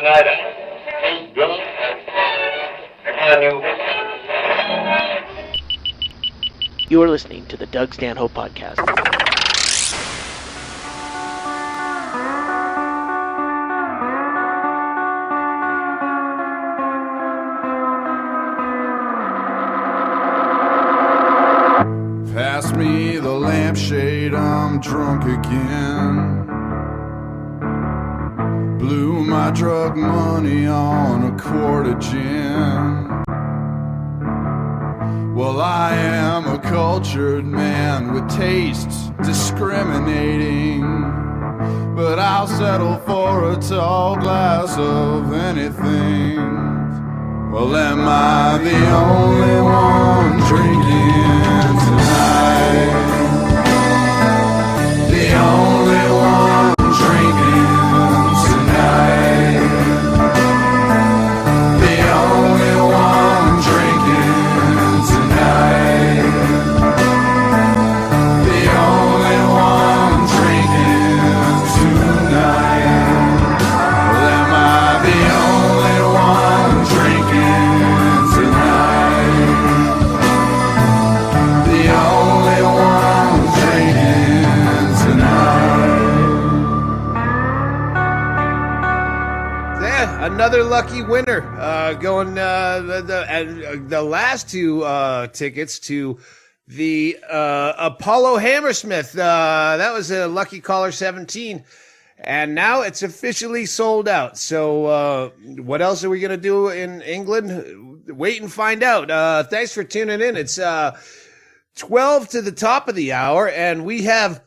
tonight. You are listening to the Doug Stanhope Podcast. Pass me the lampshade, I'm drunk again. Blew my drug money on a quart of gin. Well, I am a cultured man with tastes discriminating, but I'll settle for a tall glass of anything. Well, am I the only one drinking tonight? The only one drinking tonight. The only one drinking tonight. The only one drinking tonight. Well, am I the only one drinking tonight? The only one drinking tonight. Yeah, another lucky winner. Going the last two tickets to the Apollo Hammersmith. That was a lucky caller 17. And now it's officially sold out. So what else are we going to do in England? Wait and find out. Thanks for tuning in. It's 12 to the top of the hour, and we have,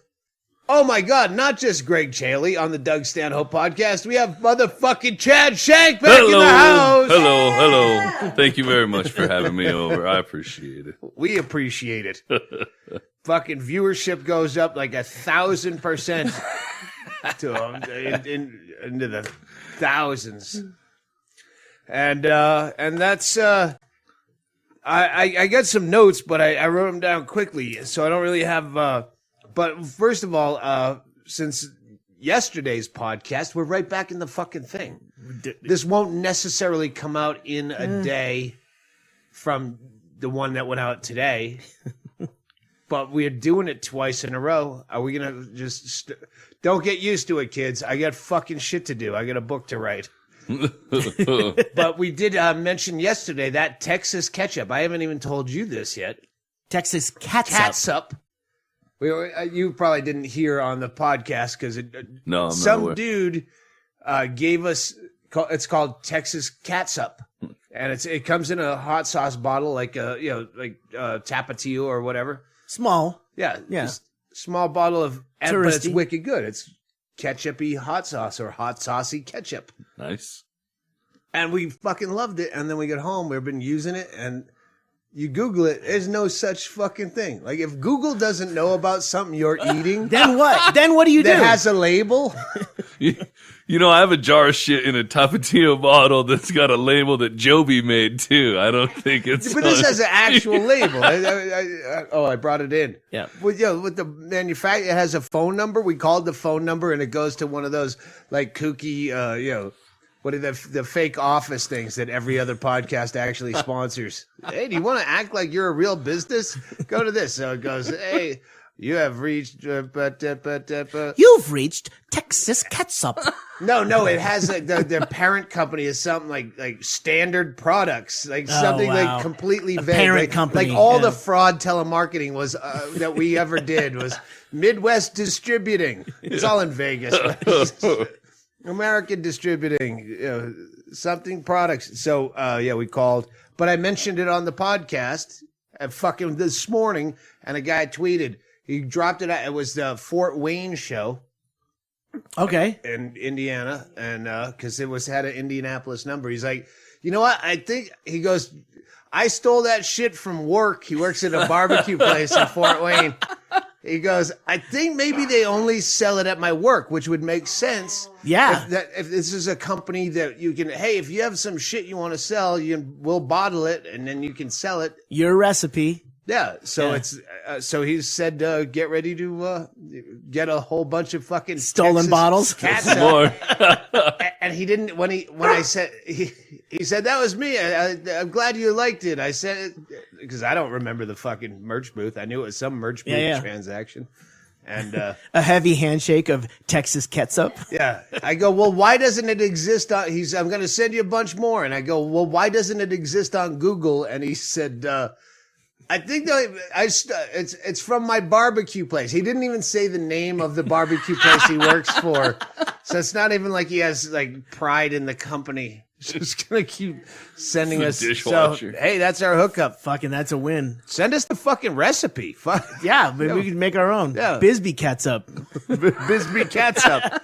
oh my God, not just Ggreg Chaille on the Doug Stanhope Podcast. We have motherfucking Chad Shank back in the house. Hello. Thank you very much for having me over. I appreciate it. We appreciate it. Fucking viewership goes up like 1,000% to into the thousands, and that's I got some notes, but I wrote them down quickly, so I don't really have. But first of all, since yesterday's podcast, we're right back in the fucking thing. This won't necessarily come out in a day from the one that went out today. But we're doing it twice in a row. Are we going to just... Don't get used to it, kids. I got fucking shit to do. I got a book to write. But we did mention yesterday that Texas ketchup. I haven't even told you this yet. Texas catsup. Catsup. You probably didn't hear on the podcast because No, I'm not some aware. dude gave us... It's called Texas catsup. And it comes in a hot sauce bottle like Tapatio or whatever. Small. Yeah. Yeah. Just small bottle of, but it's Touristy. wicked good. It's ketchup-y hot sauce or hot saucy ketchup. Nice. And we fucking loved it. And then we get home, we've been using it, and you Google it, there's no such fucking thing. Like, if Google doesn't know about something you're eating, Then what? Then what do you do? that has a label, You know, I have a jar of shit in a Tapatio bottle that's got a label that Joby made, too. I don't think it's... but this has an actual label. I brought it in. Yeah. With the manufacturer, it has a phone number. We called the phone number, and it goes to one of those like kooky, what are the fake office things that every other podcast actually sponsors? Hey, do you want to act like you're a real business? Go to this. So it goes, hey, you have reached, You've reached Texas catsup. No, it has their parent company is something like Standard Products, like something wow. like completely vague. parent like, company, like all yeah. the fraud telemarketing was that we ever did was Midwest Distributing. It's all in Vegas. American Distributing, something products. So we called, but I mentioned it on the podcast fucking this morning, and a guy tweeted. He dropped it out. It was the Fort Wayne show. Okay. In Indiana, and because it had an Indianapolis number. He's like, you know what? I think he goes, I stole that shit from work. He works at a barbecue place in Fort Wayne. He goes, I think maybe they only sell it at my work, which would make sense. Yeah. If this is a company that you can, hey, if you have some shit you want to sell, we'll bottle it and then you can sell it. Your recipe. Yeah, so Yeah. it's so he said, get ready to get a whole bunch of fucking Stolen Texas bottles. catsup. More. And he didn't. When I said he said that was me. I'm glad you liked it. I said it because I don't remember the fucking merch booth. I knew it was some merch booth transaction. And a heavy handshake of Texas ketchup. Yeah. I go, well, why doesn't it exist on, I'm going to send you a bunch more. And I go, well, why doesn't it exist on Google? And he said, I think it's from my barbecue place. He didn't even say the name of the barbecue place he works for. So it's not even like he has like pride in the company. Just gonna keep sending us dishwasher. So, hey, that's our hookup. Fucking, that's a win. Send us the fucking recipe. Fuck. Yeah, but we can make our own. Yeah. Bisbee ketchup. Bisbee ketchup.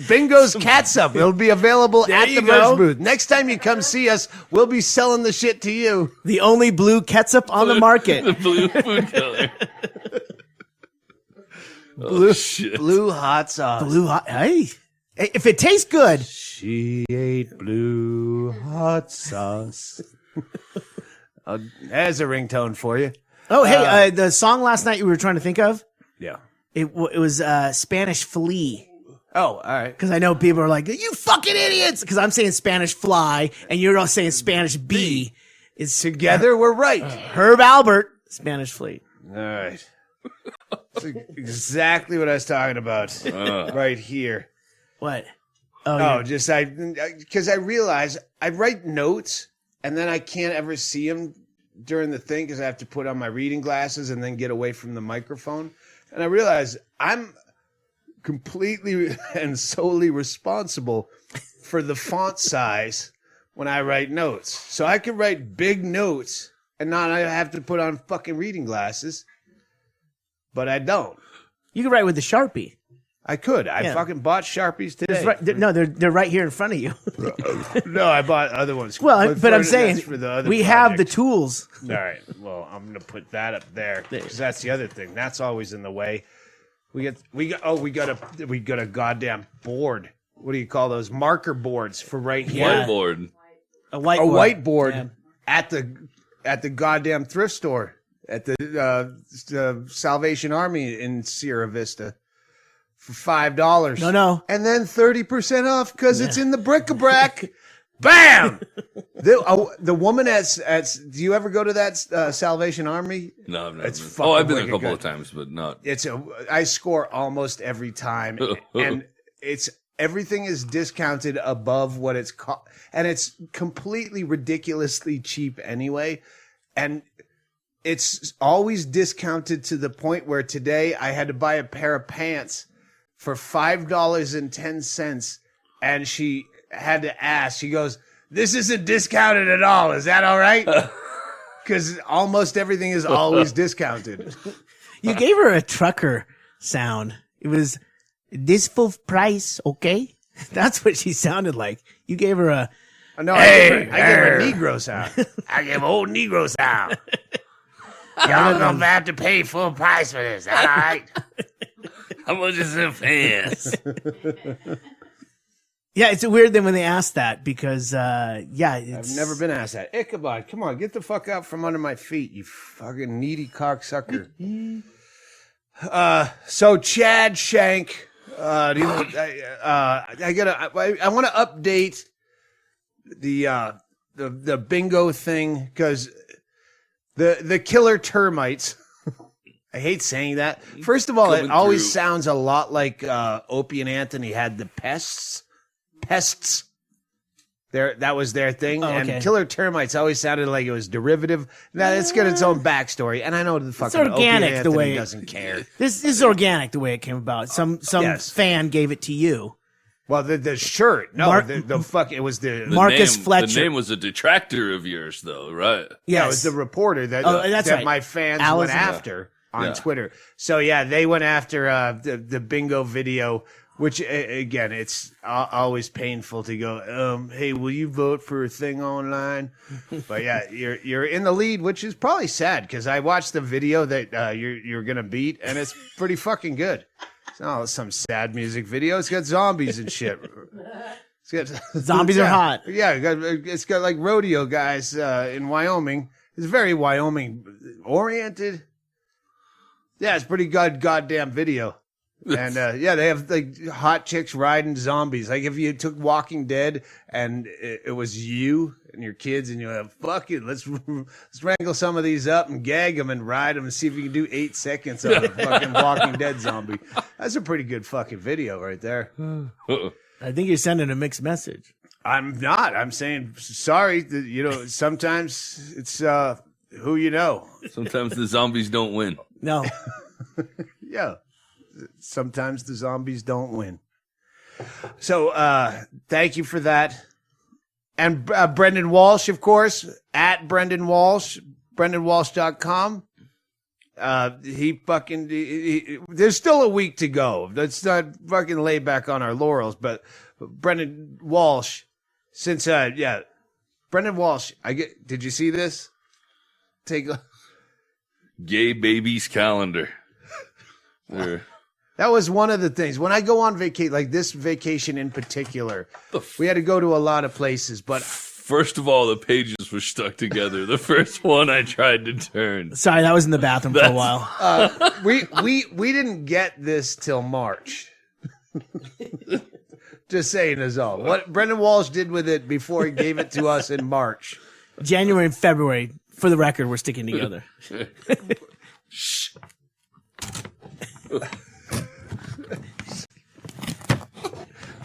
Bingo's catsup. It'll be available at the merch booth. Next time you come see us, we'll be selling the shit to you. The only blue ketchup on the market. The blue food color. Blue hot sauce. Blue hot. Hey, if it tastes good. She ate blue hot sauce. There's a ringtone for you. Oh, hey, the song last night you were trying to think of? Yeah. It was Spanish Flea. Oh, all right. Because I know people are like, you fucking idiots! Because I'm saying Spanish Fly, and you're all saying Spanish Bee. It's together, we're right. Herb Albert, Spanish Flea. All right. That's exactly what I was talking about right here. What? Just because I realize I write notes and then I can't ever see them during the thing because I have to put on my reading glasses and then get away from the microphone. And I realize I'm completely and solely responsible for the font size when I write notes. So I can write big notes and not have to put on fucking reading glasses, but I don't. You can write with the Sharpie. I could. I fucking bought Sharpies today. They're right here in front of you. No, I bought other ones. Well, but I'm saying for the other we have the tools. All right. Well, I'm gonna put that up there because that's the other thing. That's always in the way. We got a goddamn board. What do you call those marker boards for right here? Whiteboard. A whiteboard at the goddamn thrift store at the Salvation Army in Sierra Vista. For $5. No. And then 30% off because it's in the bric-a-brac. Bam! The woman at do you ever go to that Salvation Army? No, I've never been. I've been there a couple of times, but not. I score almost every time. And everything is discounted above what it's cost. And it's completely ridiculously cheap anyway. And it's always discounted to the point where today I had to buy a pair of pants for $5.10, and she had to ask. She goes, "This isn't discounted at all. Is that all right?" Because almost everything is always discounted. You gave her a trucker sound. It was this full price, okay? That's what she sounded like. You gave her a. No, I gave her a Negro sound. I gave an old Negro sound. Y'all gonna have to pay full price for this. Is that all right? How much is it pants? Yeah, it's weird then when they ask that because, I've never been asked that. Ichabod, come on, get the fuck out from under my feet, you fucking needy cocksucker. So Chad Shank, I want to update the bingo thing because the killer termites. I hate saying that. First of all, it always sounds a lot like Opie and Anthony had the pests. That was their thing. Okay. And killer termites always sounded like it was derivative. Now it's got its own backstory, and I know the fucking Opie and Anthony doesn't care. This is organic the way it came about. Some fan gave it to you. Well, the shirt. No, the fuck. It was the Marcus Fletcher. The name was a detractor of yours, though, right? Yeah, it was the reporter that my fans went after. On Twitter. So yeah, they went after the bingo video, which again, it's always painful to go, hey, will you vote for a thing online? But yeah, you're in the lead, which is probably sad because I watched the video that you're gonna beat, and it's pretty fucking good. It's not some sad music video. It's got zombies and shit. Zombies are hot. Yeah, it's got like rodeo guys in Wyoming. It's very Wyoming oriented. Yeah, it's pretty good goddamn video. And they have like hot chicks riding zombies. Like if you took Walking Dead and it was you and your kids, and you have fuck it, let's wrangle some of these up and gag them and ride them and see if you can do 8 seconds on a fucking Walking Dead zombie. That's a pretty good fucking video right there. I think you're sending a mixed message. I'm not. I'm saying sorry. Sometimes it's who you know. Sometimes the zombies don't win. No. Yeah. Sometimes the zombies don't win. So thank you for that. And Brendan Walsh, of course, at Brendan Walsh, BrendanWalsh.com. There's still a week to go. Let's not fucking lay back on our laurels, but Brendan Walsh, Brendan Walsh, did you see this? Gay babies calendar. There. That was one of the things. When I go on vacation, like this vacation in particular, we had to go to a lot of places, but first of all, the pages were stuck together. The first one I tried to turn. Sorry, that was in the bathroom for a while. we didn't get this till March. Just saying is all. What Brendan Walsh did with it before he gave it to us in March. January and February, for the record, we're sticking together. Shh.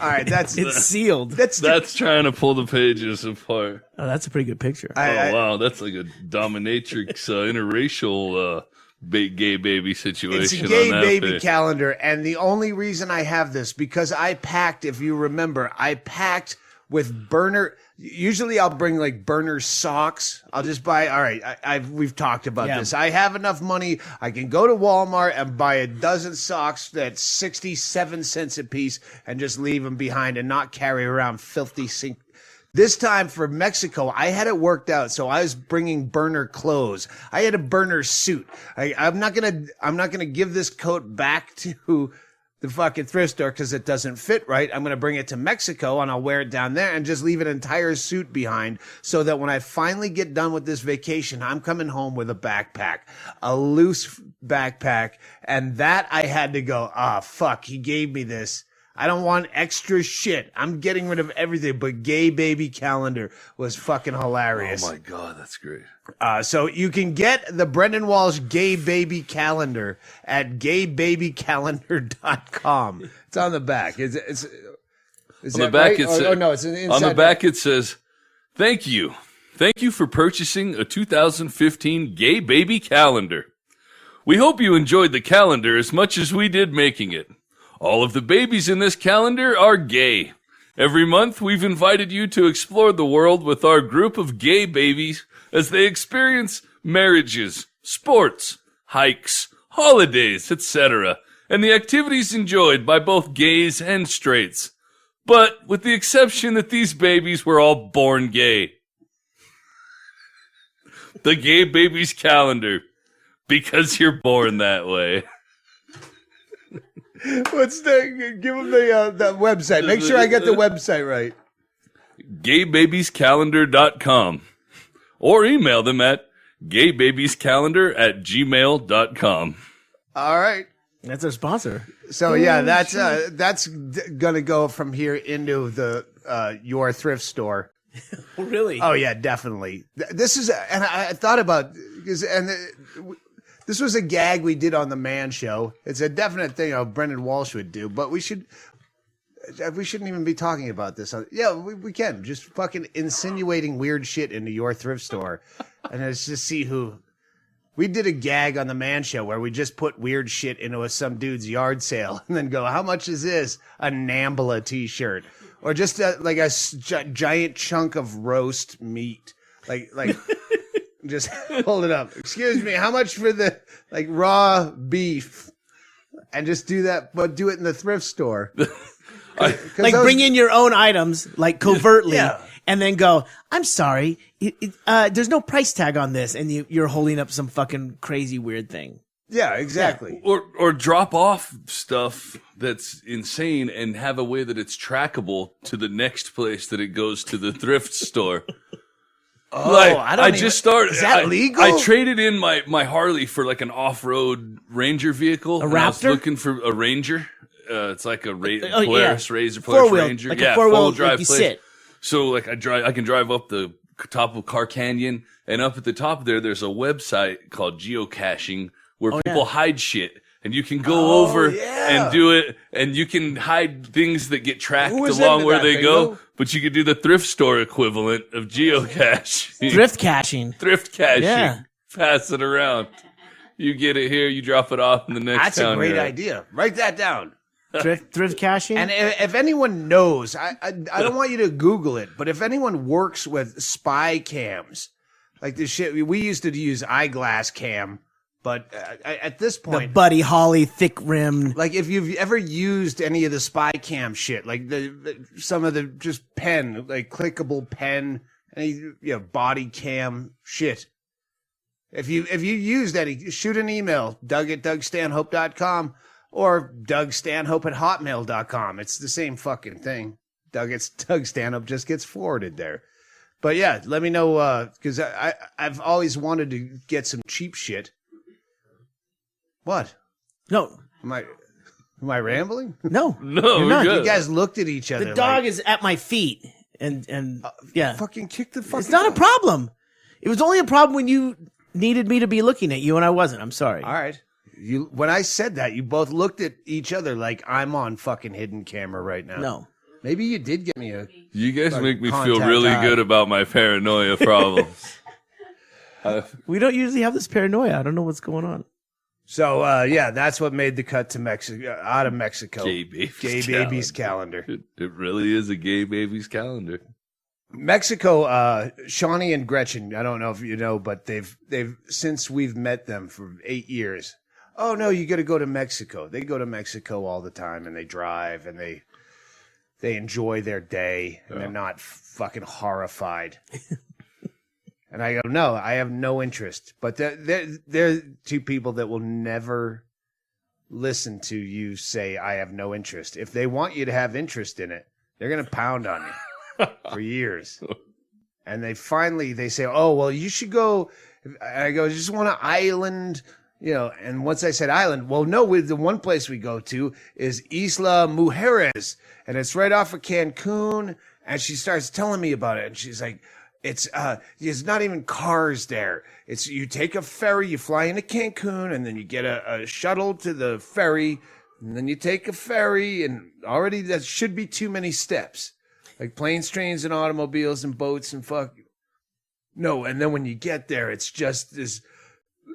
All right, it's sealed. That's trying to pull the pages apart. Oh, that's a pretty good picture. Wow, that's like a dominatrix interracial gay baby situation. It's a gay on that baby page. calendar, and the only reason I have this because I packed. If you remember, I packed with burner. Usually, I'll bring like burner socks. I'll just buy. All right, we've talked about this. I have enough money. I can go to Walmart and buy a dozen socks that's 67 cents a piece, and just leave them behind and not carry around filthy sink. This time for Mexico, I had it worked out, so I was bringing burner clothes. I had a burner suit. I'm not gonna give this coat back to the fucking thrift store because it doesn't fit right. I'm going to bring it to Mexico and I'll wear it down there and just leave an entire suit behind so that when I finally get done with this vacation, I'm coming home with a backpack, a loose backpack. And that I had to go, fuck, he gave me this. I don't want extra shit. I'm getting rid of everything, but gay baby calendar was fucking hilarious. Oh my God, that's great. So you can get the Brendan Walsh gay baby calendar at gaybabycalendar.com. It's on the back. Is on the back, right? No, it's inside. On the back, it says, "Thank you. Thank you for purchasing a 2015 gay baby calendar. We hope you enjoyed the calendar as much as we did making it. All of the babies in this calendar are gay. Every month, we've invited you to explore the world with our group of gay babies as they experience marriages, sports, hikes, holidays, etc., and the activities enjoyed by both gays and straights. But with the exception that these babies were all born gay. The gay babies calendar, because you're born that way." Give them the website. Make sure I get the website right. gaybabiescalendar.com or email them at gaybabiescalendar@gmail.com. All right. That's our sponsor. So yeah, that's gonna go from here into the your thrift store. Really? Oh yeah, definitely. This is, and I thought about this was a gag we did on the Man Show. It's a definite thing Brendan Walsh would do, but we shouldn't even be talking about this. Yeah, we can. Just fucking insinuating weird shit into your thrift store. And let's just see who. We did a gag on the Man Show where we just put weird shit into some dude's yard sale and then go, how much is this? A Nambla t-shirt. Or just like a giant chunk of roast meat. Like just hold it up. Excuse me, how much for the raw beef? And just do that, but do it in the thrift store. Bring in your own items, covertly, Yeah. and then go, I'm sorry, there's no price tag on this, and you're holding up some fucking crazy weird thing. Yeah, exactly. Or drop off stuff that's insane and have a way that it's trackable to the next place that it goes to the thrift store. Oh, I just started. Is that legal? I traded in my Harley for like an off-road Ranger vehicle. A and I was Raptor? looking for a Ranger. It's like a yeah. Polaris Razor, Polaris Four-wheel, Ranger. like a yeah, four-wheel, drive. like you sit. So like I can drive up the top of Car Canyon, and up at the top there's a website called geocaching where people hide shit. And you can go over and do it, and you can hide things that get tracked along where they go, but you could do the thrift store equivalent of geocaching. Thrift caching. Thrift caching. Yeah. Pass it around. You get it here, you drop it off in the next That's town. a great you're at. idea. Write that down. Thrift caching. And if anyone knows, I don't want you to Google it, but if anyone works with spy cams, like this shit, we used to use eyeglass cam. But at this the point, Buddy Holly thick rimmed. like if you've ever used any of the spy cam shit, like some of the just pen, like clickable pen, any body cam shit. If you used any, shoot an email, Doug@DougStanhope.com or DougStanhope@hotmail.com. It's the same fucking thing. Doug Stanhope just gets forwarded there. But yeah, let me know because I've always wanted to get some cheap shit. What? No, Am I rambling? no, No, you're we're not. good. You guys looked at each other. The dog like, is at my feet, and yeah, fucking kick the fucking. it's not a dog. problem. It was only a problem when you needed me to be looking at you, and I wasn't. I'm sorry. All right. When I said that, you both looked at each other like I'm on fucking hidden camera right now. No, Maybe you did get me a. You guys Like make me feel contact really eye. good about my paranoia problems. we don't usually have this paranoia. I don't know what's going on. So yeah, that's what made the cut to Mexico, out of Mexico. Gay babies. Gay babies calendar. It really is a gay babies calendar. Mexico, Shawnee and Gretchen, I don't know if you know, but they've since we've met them for 8 years. Oh no, you got to go to Mexico. They go to Mexico all the time and they drive and they enjoy their day and they're not fucking horrified. And I go, no, I have no interest. But they're two people that will never listen to you say, I have no interest. If they want you to have interest in it, they're going to pound on you for years. And they say, oh, well, you should go. And I go, I just want an island, And once I said island, well, no, the one place we go to is Isla Mujeres. And it's right off of Cancun. And she starts telling me about it. And she's like, it's not even cars there. It's you take a ferry, you fly into Cancun, and then you get a shuttle to the ferry, and then you take a ferry, and already that should be too many steps. Like planes, trains, and automobiles, and boats, and fuck. No, and then when you get there, it's just this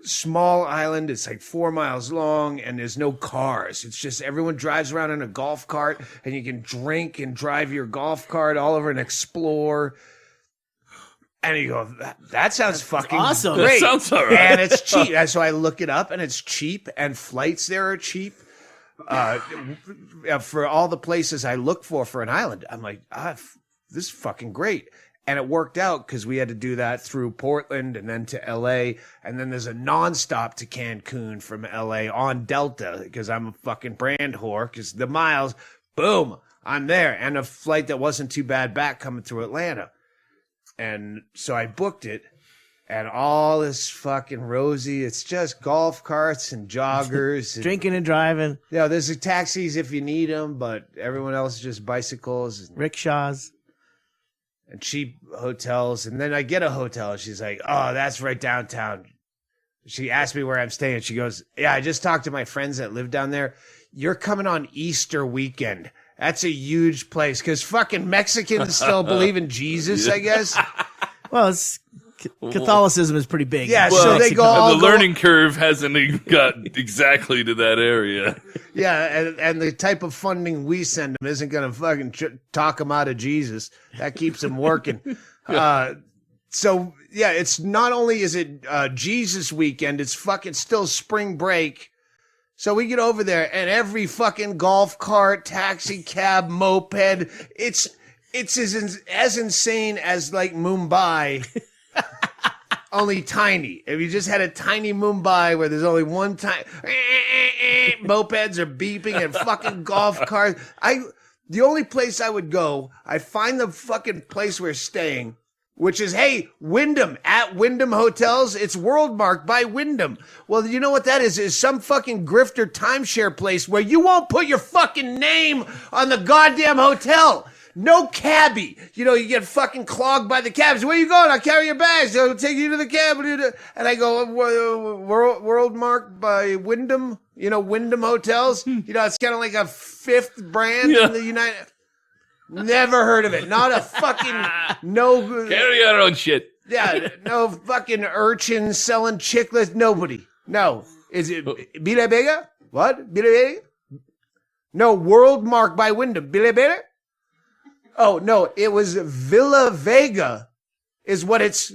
small island. It's like 4 miles long, and there's no cars. It's just everyone drives around in a golf cart, and you can drink and drive your golf cart all over and explore. And you go, that sounds fucking awesome. great. That sounds all right. And it's cheap. And so I look it up, and it's cheap, and flights there are cheap. For all the places I look for an island, I'm like, this is fucking great. And it worked out because we had to do that through Portland and then to L.A. And then there's a nonstop to Cancun from L.A. on Delta because I'm a fucking brand whore because the miles, boom, I'm there. And a flight that wasn't too bad back coming through Atlanta. And so I booked it, and all this fucking rosy. It's just golf carts and joggers. And, Drinking and driving, there's taxis if you need them, but everyone else is just bicycles rickshaws. and cheap hotels. And then I get a hotel, and she's like, oh, that's right downtown. She asked me where I'm staying. She goes, yeah, I just talked to my friends that live down there. You're coming on Easter weekend. That's a huge place because fucking Mexicans still believe in Jesus, I guess. Well, Catholicism is pretty big. Yeah, Well, so they go all the learning curve hasn't got exactly to that area. Yeah, and the type of funding we send them isn't going to fucking talk them out of Jesus. That keeps them working. So, yeah, it's not only is it Jesus weekend, it's fucking still spring break. So we get over there, and every fucking golf cart, taxi cab, moped, it's as insane as like Mumbai, only tiny. If you just had a tiny Mumbai where there's only one time, mopeds are beeping and fucking golf carts. The only place I would go, I find the fucking place we're staying. which is, hey, Wyndham, at Wyndham Hotels, it's world marked by Wyndham. Well, you know what that is some fucking grifter timeshare place where you won't put your fucking name on the goddamn hotel. No cabbie. You know, you get fucking clogged by the cabs. Where you going? I'll carry your bags. I'll take you to the cab. And I go, world marked by Wyndham, you know, Wyndham Hotels. You know, it's kind of like a fifth brand in the United. Never heard of it. Not a fucking, no. Carry your own shit. Yeah, no fucking urchins selling chiclets. Nobody. No. Is it Villa Vega? What? Villa Vega? No, world marked by Wyndham. Villa Vega? Oh, no, it was Villa Vega is what it's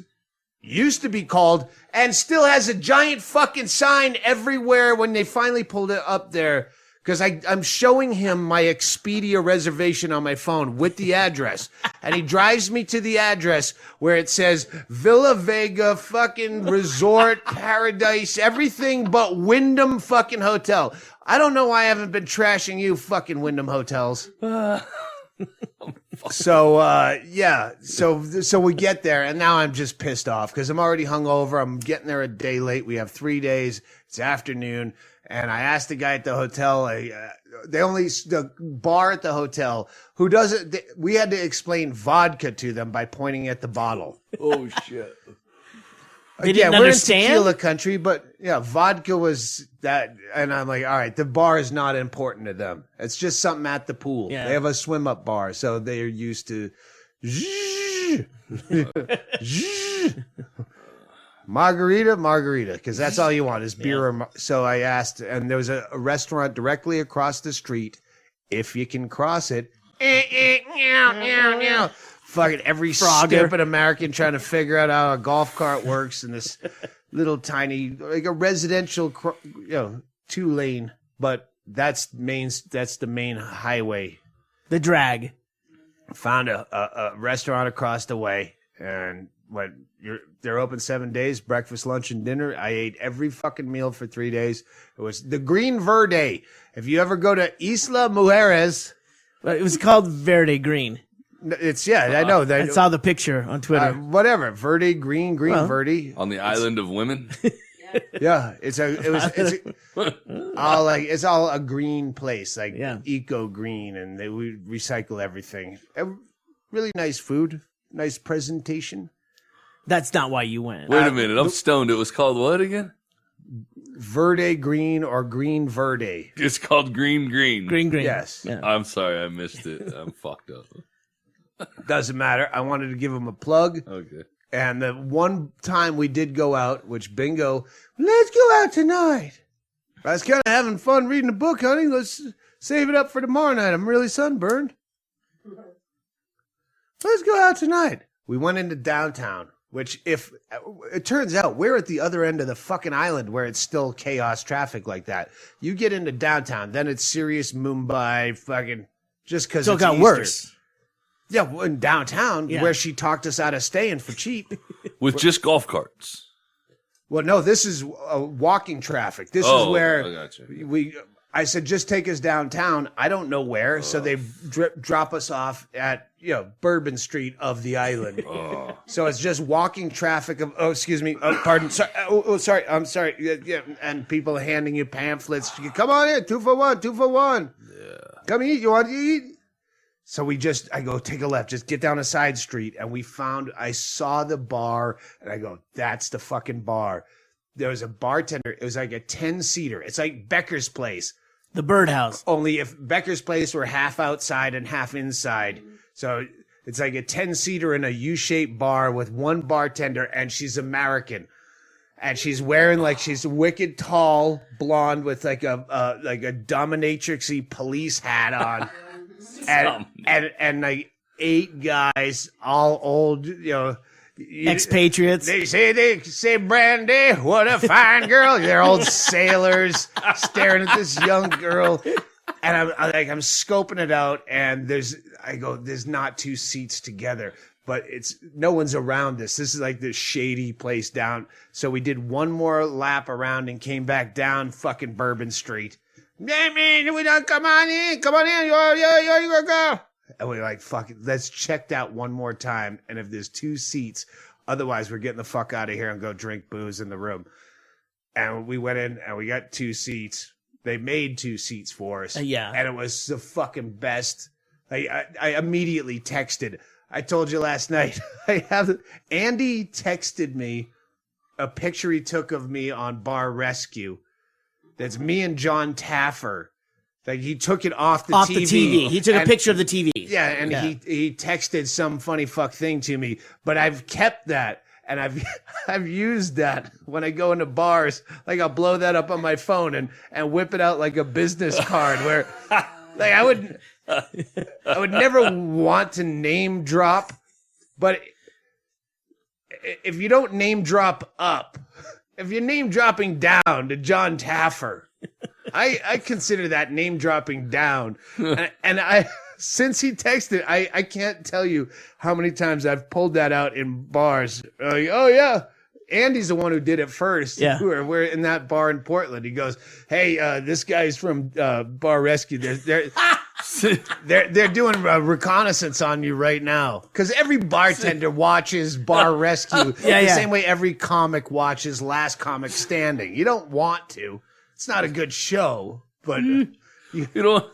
used to be called and still has a giant fucking sign everywhere when they finally pulled it up there. Because I'm showing him my Expedia reservation on my phone with the address. And he drives me to the address where it says Villa Vega fucking resort, paradise, everything but Wyndham fucking hotel. I don't know why I haven't been trashing you fucking Wyndham hotels. So, yeah. So we get there and now I'm just pissed off because I'm already hungover. I'm getting there a day late. We have 3 days. It's afternoon. And I asked the guy at the hotel, the bar at the hotel, who doesn't, we had to explain vodka to them by pointing at the bottle. Oh, shit. They didn't understand? We're in tequila country, but yeah, vodka was that. And I'm like, all right, the bar is not important to them. It's just something at the pool. Yeah. They have a swim up bar, so they're used to margarita, because that's all you want is beer. Yeah. So I asked, and there was a restaurant directly across the street. If you can cross it, fucking every stupid American trying to figure out how a golf cart works in this little tiny, like a residential, 2-lane, but that's the main highway. The drag. Found a restaurant across the way, and they're open 7 days, breakfast, lunch, and dinner. I ate every fucking meal for 3 days. It was the Green Verde. If you ever go to Isla Mujeres, It was called Verde Green. I know. I saw the picture on Twitter. Whatever, Verde, green, Verde. On the island of women? Yeah, it's all a green place, like eco green, and we recycle everything. Really nice food, nice presentation. That's not why you went. Wait a minute, I'm stoned. It was called what again? Verde Green or Green Verde. It's called Green. Green. Yes. Yeah. I'm sorry, I missed it. I'm fucked up. Doesn't matter. I wanted to give him a plug. Okay. And the one time we did go out, which bingo, let's go out tonight. I was kind of having fun reading a book, honey. Let's save it up for tomorrow night. I'm really sunburned. Let's go out tonight. We went into downtown, which if it turns out we're at the other end of the fucking island where it's still chaos traffic like that. You get into downtown, then it's serious Mumbai fucking just because So it's it got Easter. worse. Yeah, in downtown where she talked us out of staying for cheap. With just golf carts. Well, no, this is walking traffic. This is where I gotcha. I said, just take us downtown. I don't know where. So they drop us off at, Bourbon Street of the island. So it's just walking traffic of, excuse me. Pardon. Sorry. Sorry. I'm sorry. Yeah. And people handing you pamphlets. Come on in. 2 for 1. 2 for 1. Yeah. Come eat. You want to eat? So I go, take a left, just get down a side street. And I saw the bar and I go, that's the fucking bar. There was a bartender. It was like a 10-seater. It's like Becker's Place. The birdhouse. Only if Becker's Place were half outside and half inside. So it's like a 10-seater in a U-shaped bar with one bartender, and she's American. And she's wearing she's wicked tall, blonde with like a dominatrix-y police hat on. and like 8 guys, all old, expatriates. They say, Brandy, what a fine girl. They're old sailors staring at this young girl. And I'm scoping it out, and there's not 2 seats together, but no one's around this. This is like this shady place down. So we did one more lap around and came back down fucking Bourbon Street. Yeah, man, we don't come on in. You go. And we're like, fuck it, let's check that one more time. And if there's 2 seats, otherwise we're getting the fuck out of here and go drink booze in the room. And we went in and we got 2 seats. They made 2 seats for us. Yeah. And it was the fucking best. I immediately texted. I told you last night. Andy texted me a picture he took of me on Bar Rescue. That's me and John Taffer. Like he took it off the TV. He took a picture of the TV. Yeah, and he texted some funny fuck thing to me. But I've kept that, and I've used that when I go into bars. Like I'll blow that up on my phone and whip it out like a business card. Where, like I would never want to name drop, but if you don't name drop up, if you're name dropping down to John Taffer. I consider that name dropping down, and I since he texted, I can't tell you how many times I've pulled that out in bars. Like, oh yeah, Andy's the one who did it first. Yeah, we're in that bar in Portland. He goes, hey, this guy's from Bar Rescue. They're doing a reconnaissance on you right now because every bartender watches Bar Rescue the same way every comic watches Last Comic Standing. You don't want to. It's not a good show, but you don't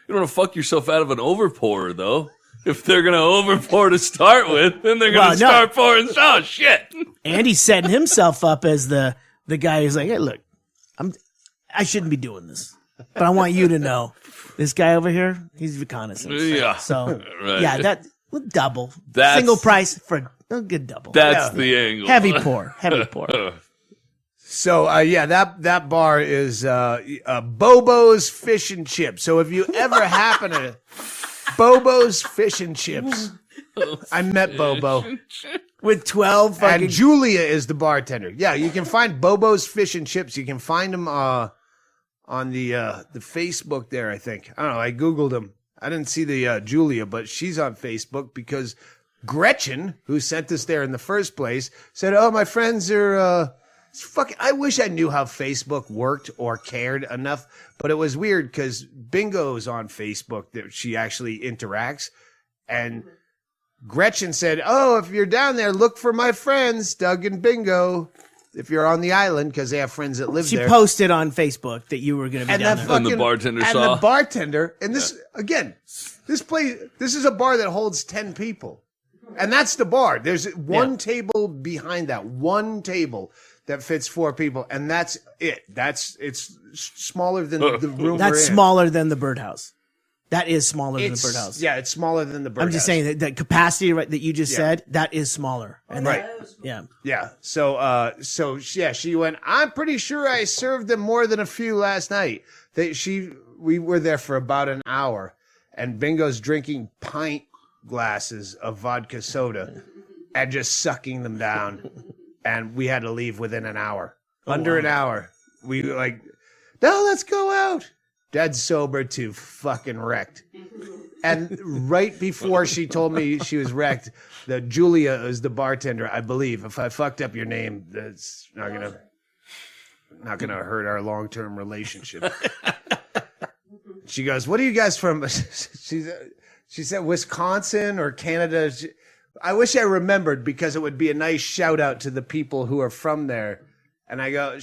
want to fuck yourself out of an overpour, though. If they're gonna overpour to start with, then they're gonna start pouring. Oh shit! Andy's setting himself up as the guy who's like, hey, look, I shouldn't be doing this, but I want you to know this guy over here, he's reconnaissance. Yeah. So right. yeah, that double single price for a good double. That's the angle. Heavy pour. So, that bar is Bobo's Fish and Chips. So if you ever happen to Bobo's Fish and Chips, I met Bobo. With 12 fucking... And Julia is the bartender. Yeah, you can find Bobo's Fish and Chips. You can find them on the Facebook there, I think. I don't know, I Googled them. I didn't see the Julia, but she's on Facebook because Gretchen, who sent us there in the first place, said, oh, my friends are... I wish I knew how Facebook worked or cared enough, but it was weird because Bingo's on Facebook that she actually interacts, and Gretchen said, "Oh, if you're down there, look for my friends, Doug and Bingo. If you're on the island, because they have friends that live there." She posted on Facebook that you were going to be down there. And the bartender saw. And the bartender, and this again, this is a bar that holds 10 people, and that's the bar. There's one table behind that, one table that fits 4 people, and that's it. It's smaller than the room. That's smaller than the birdhouse. That is smaller than the birdhouse. Yeah, it's smaller than the birdhouse. I'm just saying that capacity that you just said, that is smaller. And Yeah. So she went, I'm pretty sure I served them more than a few last night. We were there for about an hour, and Bingo's drinking pint glasses of vodka soda and just sucking them down. And we had to leave within an hour. An hour. We were like, no, let's go out. Dead sober to fucking wrecked. And right before she told me she was wrecked, Julia is the bartender, I believe. If I fucked up your name, that's not gonna hurt our long-term relationship. She goes, what are you guys from? She said Wisconsin or Canada. I wish I remembered because it would be a nice shout out to the people who are from there. And I go,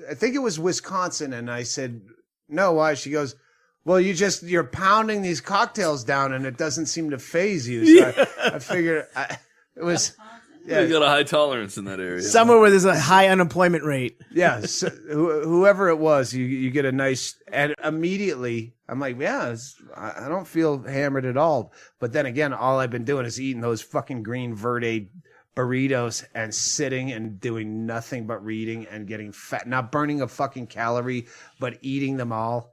I think it was Wisconsin. And I said, no, why? She goes, well, you're pounding these cocktails down and it doesn't seem to faze you. So I figured it was. Yeah, you got a high tolerance in that area. Somewhere where there's a high unemployment rate. Yeah, so whoever it was, you get a nice, and immediately I'm like, yeah, I don't feel hammered at all. But then again, all I've been doing is eating those fucking green verde burritos and sitting and doing nothing but reading and getting fat, not burning a fucking calorie, but eating them all.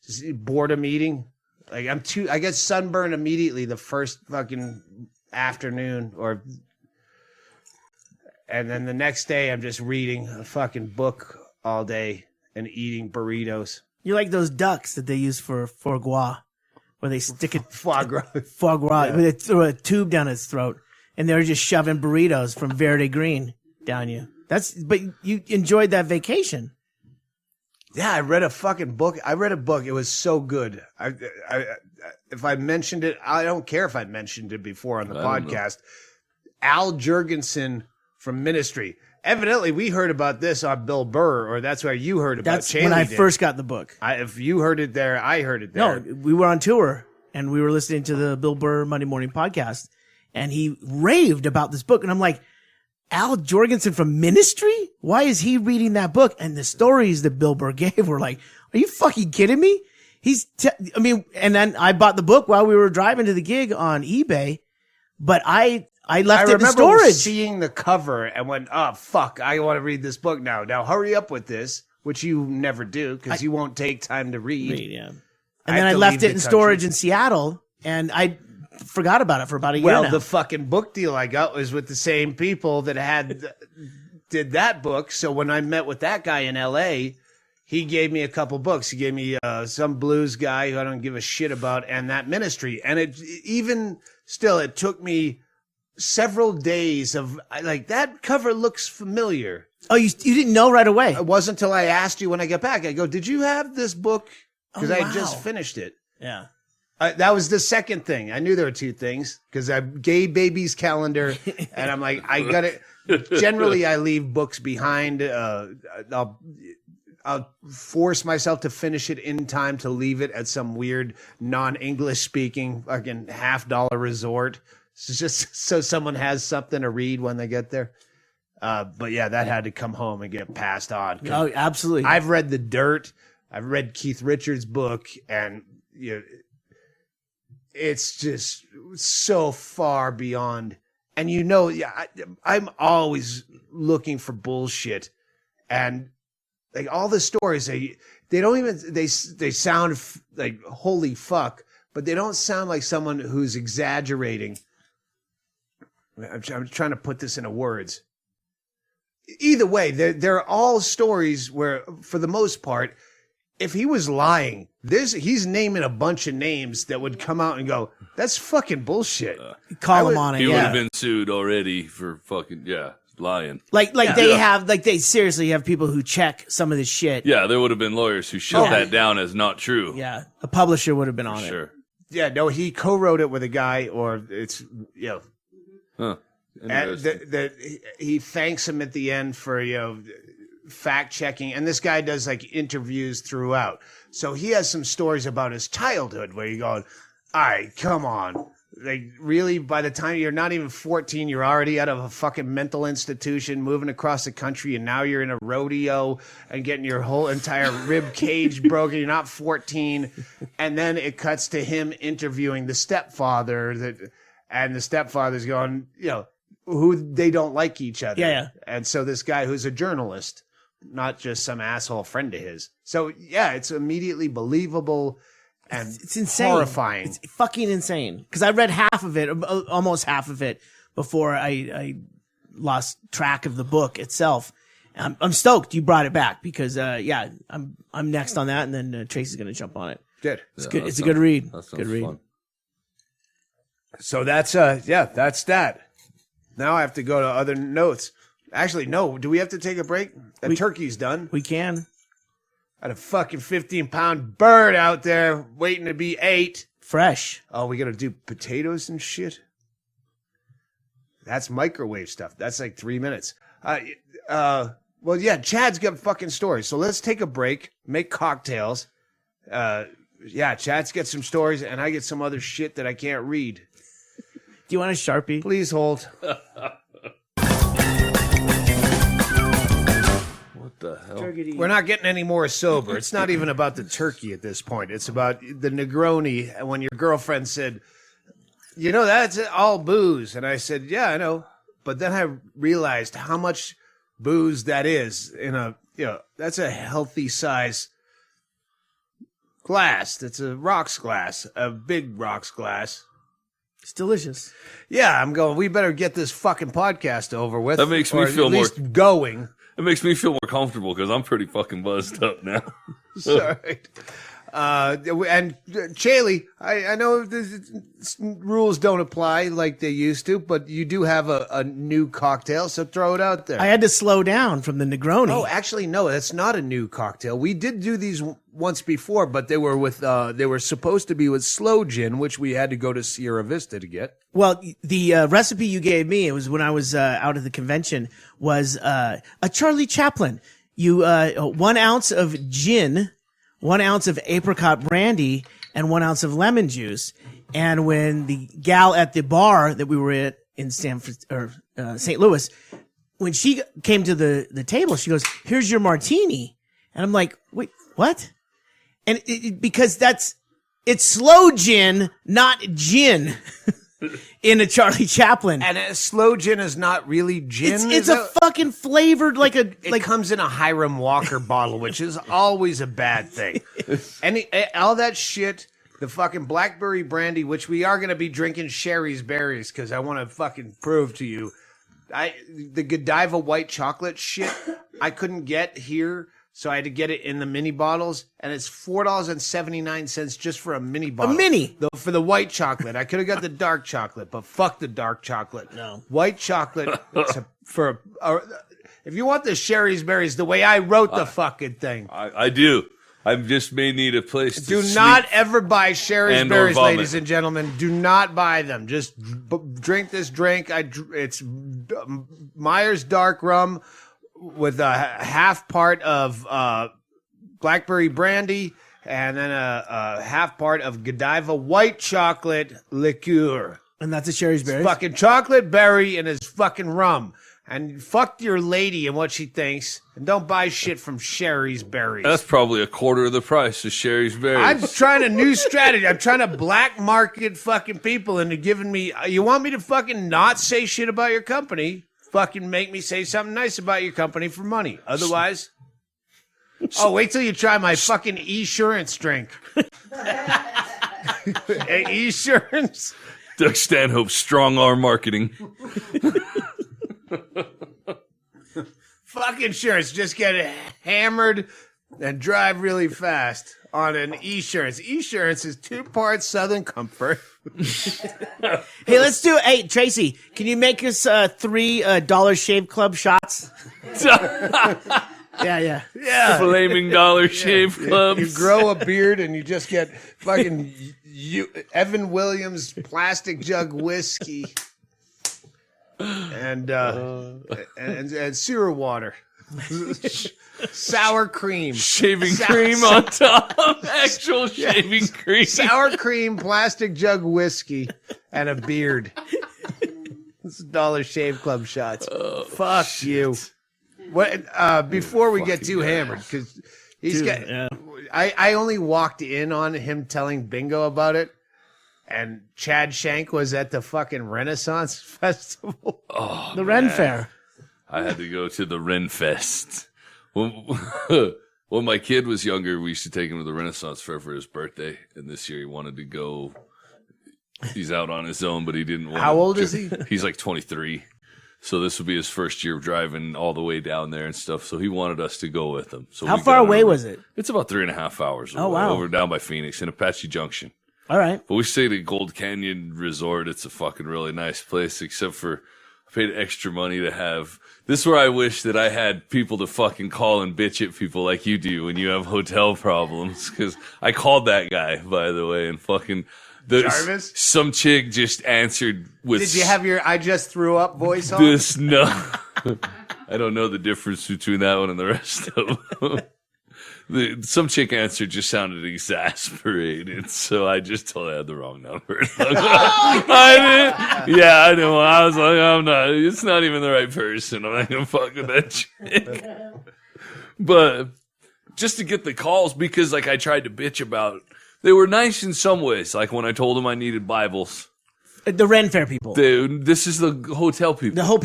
Just boredom eating. Like I get sunburned immediately the first fucking afternoon and then the next day, I'm just reading a fucking book all day and eating burritos. You're like those ducks that they use for foie gras, where they stick it foie gras, where they throw a tube down its throat, and they're just shoving burritos from Verde Green down you. But you enjoyed that vacation. Yeah, I read a fucking book. I read a book. It was so good. If I mentioned it, I don't care if I mentioned it before on the podcast. Al Jurgensen from Ministry. Evidently, we heard about this on Bill Burr, or that's where you heard about That's Chaille when I did. first got the book. If you heard it there, I heard it there. No, we were on tour and we were listening to the Bill Burr Monday Morning podcast, and he raved about this book. And I'm like, Al Jorgensen from Ministry? Why is he reading that book? And the stories that Bill Burr gave were like, are you fucking kidding me? And then I bought the book while we were driving to the gig on eBay, but I left it in storage. I remember seeing the cover and went, oh, fuck, I want to read this book now. Now hurry up with this, which you never do because you won't take time to read. Yeah. And then I left it in storage in Seattle, and I forgot about it for about a year now. Well, the fucking book deal I got was with the same people that did that book. So when I met with that guy in L.A., he gave me a couple books. He gave me some blues guy who I don't give a shit about, and that Ministry. And it took me several days of like, that cover looks familiar. Oh, you didn't know right away? It wasn't until I asked you when I got back. I go, did you have this book? Because I just finished it. Yeah. That was the second thing. I knew there were two things because I Gay Baby's calendar, and I'm like, I got it. Generally, I leave books behind. I'll force myself to finish it in time to leave it at some weird non-English speaking fucking $50 resort. It's just so someone has something to read when they get there. But yeah, that had to come home and get passed on. Oh, absolutely. I've read The Dirt. I've read Keith Richards' book, and it's just so far beyond. And I'm always looking for bullshit, and like all the stories, they don't even they sound like holy fuck, but they don't sound like someone who's exaggerating. I'm trying to put this into words. Either way, they're all stories where, for the most part, if he was lying, he's naming a bunch of names that would come out and go, that's fucking bullshit. Call him on it. He would have been sued already for fucking, lying. They seriously have people who check some of this shit. Yeah, there would have been lawyers who shut that down as not true. Yeah, a publisher would have been on it. Sure. Yeah, no, he co-wrote it with a guy, or it's, Huh. And he thanks him at the end for, fact checking. And this guy does like interviews throughout. So he has some stories about his childhood where you're going, all right, come on. Like, really, by the time you're not even 14, you're already out of a fucking mental institution, moving across the country, and now you're in a rodeo and getting your whole entire rib cage broken. You're not 14. And then it cuts to him interviewing the stepfather, and the stepfather's going, who they don't like each other. Yeah. And so this guy who's a journalist, not just some asshole friend of his. So, yeah, it's immediately believable. And it's insane. Horrifying. It's fucking insane. Because I read half of it, almost half of it, before I lost track of the book itself. I'm stoked you brought it back because I'm next on that, and then Tracy's gonna jump on it. Good. It's good. It's a good read. That sounds good read. fun. So that's that. Now I have to go to other notes. Actually, no. Do we have to take a break? The turkey's done. We can. Got a fucking 15-pound bird out there waiting to be ate. Fresh. Oh, we got to do potatoes and shit? That's microwave stuff. That's like 3 minutes. Well, yeah, Chad's got fucking stories. So let's take a break, make cocktails. Chad's got some stories, and I get some other shit that I can't read. Do you want a Sharpie? Please hold. What the hell? We're not getting any more sober. It's not even about the turkey at this point. It's about the Negroni. When your girlfriend said, that's all booze. And I said, yeah, I know. But then I realized how much booze that is in that's a healthy size glass. That's a rocks glass, a big rocks glass. It's delicious. Yeah, I'm going, we better get this fucking podcast over with. That makes me feel at least going. It makes me feel more comfortable because I'm pretty fucking buzzed up now. Sorry. And Chaille, I know rules don't apply like they used to, but you do have a new cocktail, so throw it out there. I had to slow down from the Negroni. Oh, actually, no, that's not a new cocktail. We did do these once before, but they were supposed to be with slow gin, which we had to go to Sierra Vista to get. Well, the recipe you gave me, it was when I was out at the convention, was a Charlie Chaplin. You 1 ounce of gin, 1 ounce of apricot brandy, and 1 ounce of lemon juice. And when the gal at the bar that we were at in St. Louis, when she came to the table, she goes, "Here's your martini," and I'm like, "Wait, what?" And because it's slow gin, not gin. In a Charlie Chaplin. And a slow gin is not really gin. It's a fucking flavored It comes in a Hiram Walker bottle, which is always a bad thing. All that shit, the fucking blackberry brandy, which we are going to be drinking Sherry's Berries because I want to fucking prove to you. The Godiva white chocolate shit I couldn't get here. So I had to get it in the mini bottles, and it's $4.79 just for a mini bottle. A mini? For the white chocolate. I could have got the dark chocolate, but fuck the dark chocolate. No. White chocolate, if you want the Sherry's Berries, the way I wrote the fucking thing. I do. I just may need a place to Do sleep. not ever buy Sherry's and or Berries, vomit. ladies and gentlemen. Do not buy them. Just drink this drink. It's Myers Dark Rum with a half part of blackberry brandy and then a half part of Godiva white chocolate liqueur. And that's a Sherry's Berries? Fucking chocolate berry and it's fucking rum. And fuck your lady and what she thinks. And don't buy shit from Sherry's Berries. That's probably a quarter of the price of Sherry's Berries. I'm trying a new strategy. I'm trying to black market fucking people into giving me... You want me to fucking not say shit about your company? Fucking make me say something nice about your company for money. Otherwise... Oh, wait till you try my fucking Esurance drink. Esurance? Doug Stanhope, strong arm marketing. Fucking insurance. Just get hammered and drive really fast on an Esurance. Esurance is 2 parts Southern Comfort. Hey, let's do. Hey, Tracy, can you make us $3 Dollar Shave Club shots? Yeah. Flaming Dollar Shave Clubs. You grow a beard and you just get fucking Evan Williams plastic jug whiskey and sewer water. Sour cream. Shaving cream on top. Actual shaving cream. Sour cream, plastic jug whiskey, and a beard. This is Dollar Shave Club shots. Fuck shit. you. What? Before we get too hammered, because I only walked in on him telling Bingo about it, and Chad Shank was at the fucking Renaissance Festival. Oh, The Ren Fair. I had to go to the Ren Fest. When my kid was younger, we used to take him to the Renaissance Fair for his birthday, and this year he wanted to go. He's out on his own, but he didn't want. How old is he? He's like 23. So this would be his first year of driving all the way down there and stuff. So he wanted us to go with him. So How far away was it? It's about 3.5 hours away. Oh, wow. Over down by Phoenix in Apache Junction. All right. But we stayed at Gold Canyon Resort. It's a fucking really nice place, except for I paid extra money to have. This is where I wish that I had people to fucking call and bitch at people like you do when you have hotel problems. Because I called that guy, by the way, and fucking... Jarvis? Some chick just answered with... Did you have your I just threw up voice on? No. I don't know the difference between that one and the rest of them. Some chick answered just sounded exasperated, so I just told her I had the wrong number. I know. I was like, it's not even the right person. I'm not going to fuck with that chick. But just to get the calls, because like I tried to bitch about... They were nice in some ways, like when I told them I needed Bibles. The Ren Fair people. This is the hotel people.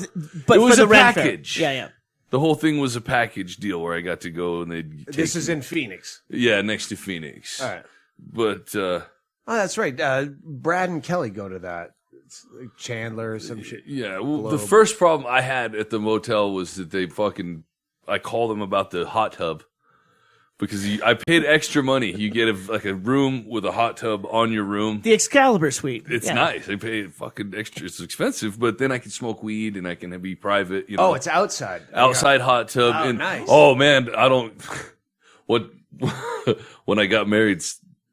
But it was for the a Ren package. Fair. Yeah. The whole thing was a package deal where I got to go and they'd take This is in Phoenix. Yeah, next to Phoenix. All right. But oh, that's right. Brad and Kelly go to that. It's like Chandler or some shit. yeah, well, the first problem I had at the motel was that I called them about the hot tub. because I paid extra money. You get a room with a hot tub on your room. The Excalibur suite. It's nice. I paid fucking extra. It's expensive, but then I can smoke weed and I can be private. Oh, it's outside. Outside hot tub. Oh, and, nice. Oh man, I don't. What when I got married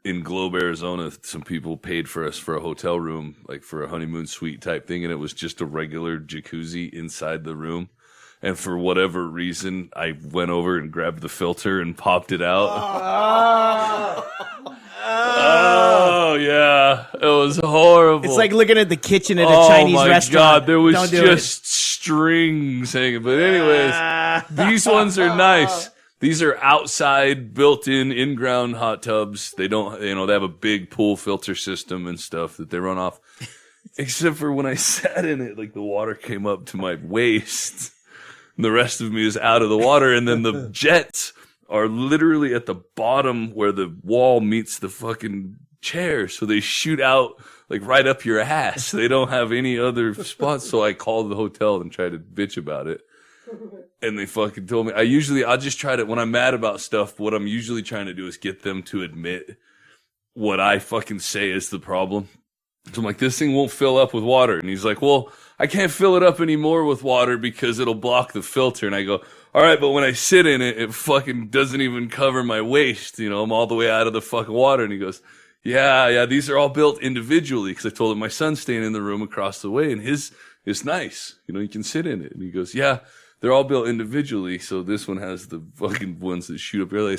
in Globe, Arizona, some people paid for us for a hotel room, like for a honeymoon suite type thing, and it was just a regular jacuzzi inside the room. And for whatever reason, I went over and grabbed the filter and popped it out. Oh yeah, it was horrible. It's like looking at the kitchen at a Chinese restaurant. Oh my God, there was Don't do just strings hanging. But anyways, these ones are nice. These are outside, built-in, in-ground hot tubs. They don't, they have a big pool filter system and stuff that they run off. Except for when I sat in it, like the water came up to my waist. The rest of me is out of the water, and then the jets are literally at the bottom where the wall meets the fucking chair. So they shoot out like right up your ass. They don't have any other spots. So I called the hotel and tried to bitch about it. And they fucking told me, I'll just try to, when I'm mad about stuff, what I'm usually trying to do is get them to admit what I fucking say is the problem. So I'm like, this thing won't fill up with water. And he's like, well, I can't fill it up anymore with water because it'll block the filter. And I go, all right, but when I sit in it, it fucking doesn't even cover my waist. I'm all the way out of the fucking water. And he goes, yeah, these are all built individually. Cause I told him my son's staying in the room across the way and his is nice. You can sit in it. And he goes, yeah, they're all built individually. So this one has the fucking ones that shoot up early.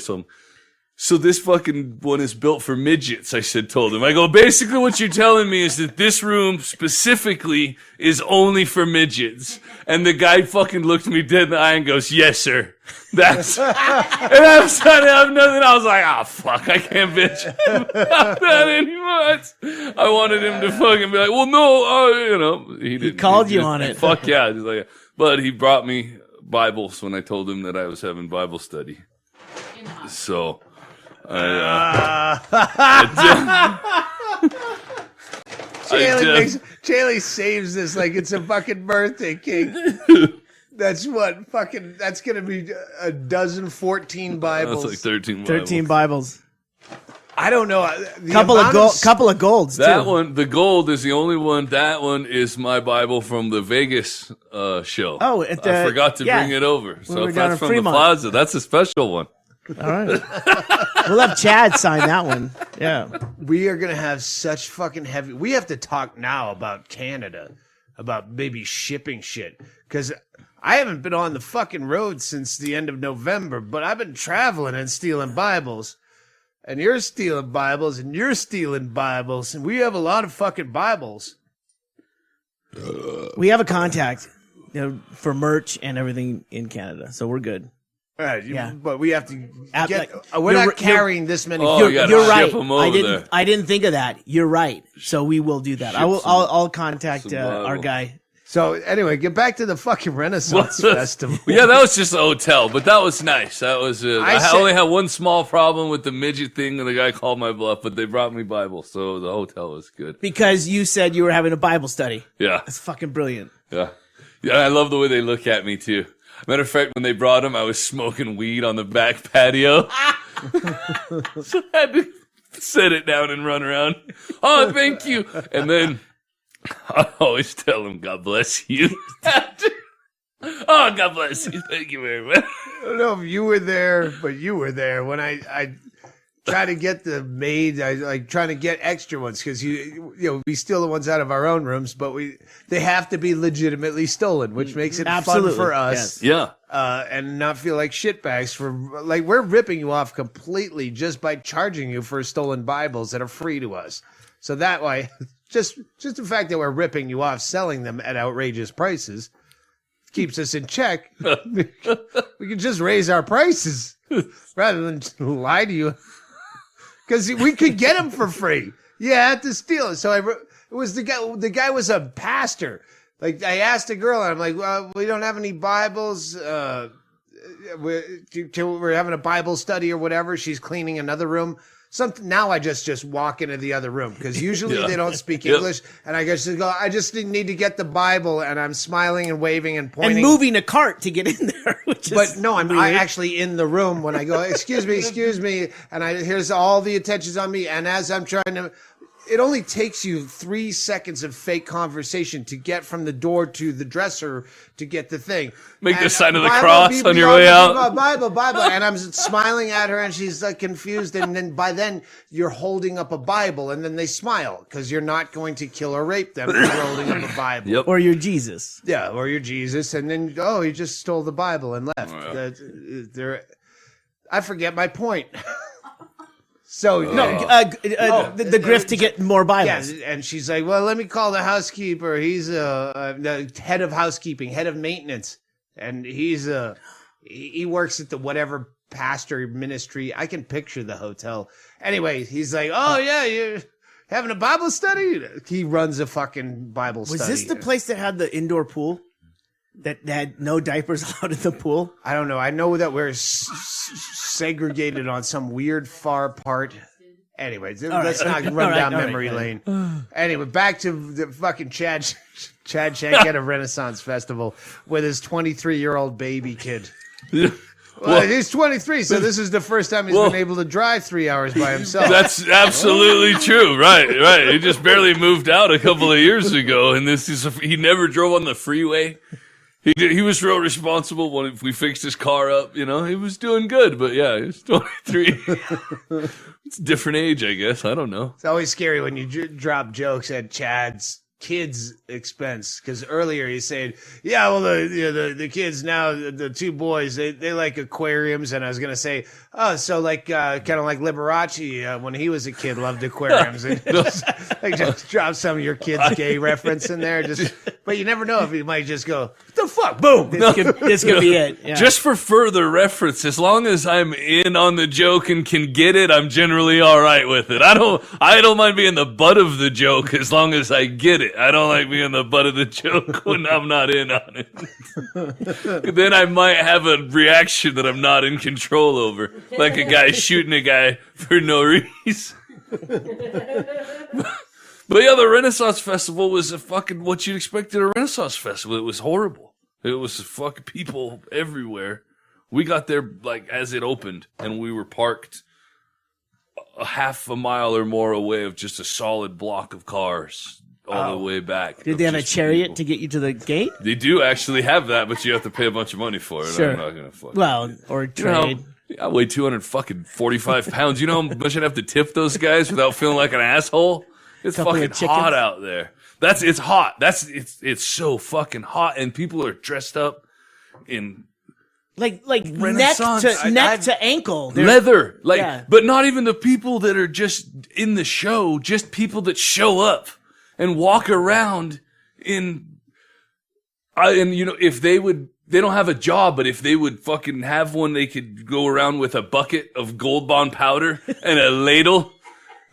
So this fucking one is built for midgets, I told him. I go, basically what you're telling me is that this room specifically is only for midgets. And the guy fucking looked me dead in the eye and goes, yes, sir. That's, and I'm starting to have nothing. I was like, fuck, I can't bitch about that anymore. I wanted him to fucking be like, well, no, he didn't. He called you on it. Fuck yeah. He's like, but he brought me Bibles when I told him that I was having Bible study. So. Chaille saves this like it's a fucking birthday cake. That's gonna be a dozen 14 Bibles. That's like 13 Bibles. 13 Bibles. I don't know. Couple of golds too. That one, the gold is the only one. That one is my Bible from the Vegas show. Oh, I forgot to bring it over. So we if down that's in from Fremont. the Plaza, that's a special one. All right. We'll have Chad sign that one. Yeah. We are going to have such fucking heavy. We have to talk now about Canada, about maybe shipping shit. Because I haven't been on the fucking road since the end of November, but I've been traveling and stealing Bibles. And you're stealing Bibles, and you're stealing Bibles. And we have a lot of fucking Bibles. We have a contact for merch and everything in Canada, so we're good. All right, Yeah. But we have to get. We're We're not carrying this many. Oh, people. you gotta You're ship right. them over I didn't think of that. You're right. So we will do that. I'll contact some our Bible. guy. So anyway, get back to the fucking Renaissance Festival. Yeah, that was just a hotel, but that was nice. That was. I only had one small problem with the midget thing, and the guy called my bluff. But they brought me Bible, so the hotel was good. Because you said you were having a Bible study. Yeah, That's fucking brilliant. yeah. I love the way they look at me too. Matter of fact, when they brought him, I was smoking weed on the back patio. So I had to set it down and run around. Oh, thank you. And then I always tell him, God bless you. Oh, God bless you. Thank you very much. I don't know if you were there, but you were there when I try to get the maid. I like trying to get extra ones because we steal the ones out of our own rooms, but they have to be legitimately stolen, which makes it Absolutely. fun for us. Yeah. And not feel like shitbags for like we're ripping you off completely just by charging you for stolen Bibles that are free to us. So that way, just the fact that we're ripping you off, selling them at outrageous prices, keeps us in check. We can just raise our prices rather than just lie to you. Because we could get them for free. You had to steal it. So it was the guy. The guy was a pastor. Like I asked a girl, and I'm like, "Well, we don't have any Bibles. We're having a Bible study or whatever." She's cleaning another room, Now I just walk into the other room because usually they don't speak English, and I just go. I just need to get the Bible, and I'm smiling and waving and pointing and moving a cart to get in there. But no, I'm actually in the room when I go. Excuse me, and here's all the attention's on me, and as I'm trying to. It only takes you 3 seconds of fake conversation to get from the door to the dresser to get the thing. Make the sign of the cross on your way out. Bible. And I'm smiling at her and she's like confused. And then by then you're holding up a Bible and then they smile because you're not going to kill or rape them. You're holding up a Bible. Yep. Or you're Jesus. Yeah, or you're Jesus. And then, he just stole the Bible and left. I forget my point. So the grift to get more Bibles. Yeah, and she's like, "Well, let me call the housekeeper. He's the head of housekeeping, head of maintenance, and he works at the whatever pastor ministry. I can picture the hotel. Anyway, he's like, "Oh yeah, you're having a Bible study." He runs a fucking Bible study. Was this the place that had the indoor pool? That had no diapers allowed in the pool? I don't know. I know that we're segregated on some weird far part. Anyways, let's not run down memory lane. Anyway, back to the fucking Chad Shank at a Renaissance festival with his 23-year-old baby kid. Well, he's 23, so this is the first time he's been able to drive 3 hours by himself. That's absolutely true. Right. He just barely moved out a couple of years ago, and he never drove on the freeway. He was real responsible when we fixed his car up, he was doing good, but yeah, he was 23. It's a different age, I guess. I don't know. It's always scary when you drop jokes at Chad's kids' expense, because earlier he said, yeah, well, the kids now, the two boys, they like aquariums, and I was going to say, so like, kind of like Liberace, when he was a kid, loved aquariums, and just drop some of your kids' gay reference in there, but you never know if he might just go, what the fuck, boom! This could be it. Yeah. Just for further reference, as long as I'm in on the joke and can get it, I'm generally all right with it. I don't mind being the butt of the joke as long as I get it. I don't like being the butt of the joke when I'm not in on it. Then I might have a reaction that I'm not in control over, like a guy shooting a guy for no reason. But yeah, the Renaissance Festival was a fucking what you'd expect at a Renaissance Festival. It was horrible. It was fucking people everywhere. We got there like as it opened, and we were parked a half a mile or more away of just a solid block of cars all the way back. Did they have a chariot to get you to the gate? They do actually have that, but you have to pay a bunch of money for it. Sure. I'm not gonna fucking or trade. I weigh 245 pounds. You know how much I'd have to tip those guys without feeling like an asshole? It's fucking hot out there. It's hot. It's so fucking hot, and people are dressed up in like neck to ankle. Leather. But not even the people that are just in the show, just people that show up and walk around if they don't have a job, but if they would fucking have one, they could go around with a bucket of Gold Bond powder and a ladle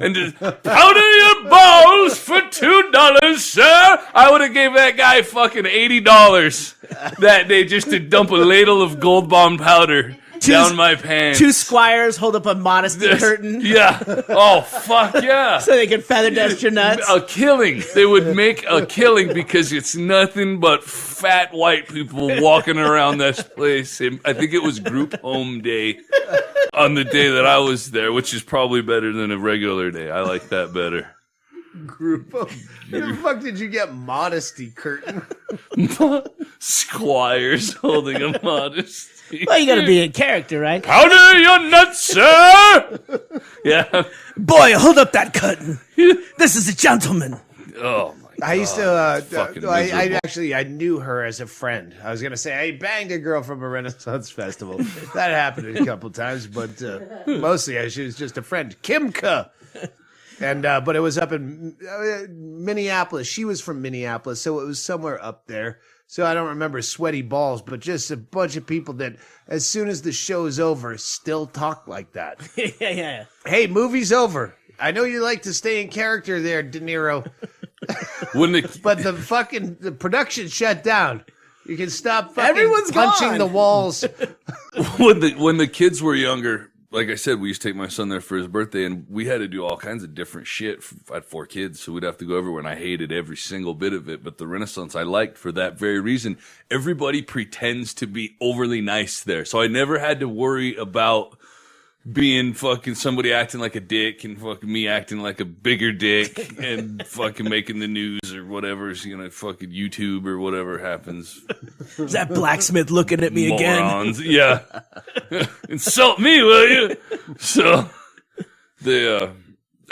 and just powder your balls for $2, sir. I would have gave that guy fucking $80 that day just to dump a ladle of Gold Bond powder down my pants. Two squires hold up a modesty curtain. Yeah. Oh, fuck yeah. So they can feather dust your nuts. A killing. They would make a killing because it's nothing but fat white people walking around this place. I think it was group home day on the day that I was there, which is probably better than a regular day. I like that better. Group home. Where the fuck did you get modesty curtain? Squires holding a modesty. Well, you gotta be in character, right? Powder your nuts, sir! Yeah. Boy, hold up that curtain. This is a gentleman. Oh, my God. I used to, I knew her as a friend. I was going to say, I banged a girl from a Renaissance Festival. That happened a couple times, but mostly she was just a friend. Kimka. And, but it was up in Minneapolis. She was from Minneapolis, so it was somewhere up there. So I don't remember sweaty balls, but just a bunch of people that, as soon as the show's over, still talk like that. Yeah. Hey, movie's over. I know you like to stay in character there, De Niro. But the production shut down. You can stop fucking Everyone's punching gone. the walls. When the kids were younger, like I said, we used to take my son there for his birthday, and we had to do all kinds of different shit. I had 4 kids, so we'd have to go everywhere, and I hated every single bit of it. But the Renaissance I liked for that very reason. Everybody pretends to be overly nice there, so I never had to worry about being fucking somebody acting like a dick and fucking me acting like a bigger dick and fucking making the news or whatever's, fucking YouTube or whatever happens. Is that blacksmith looking at me Morons. again? Yeah. Insult me, will you? So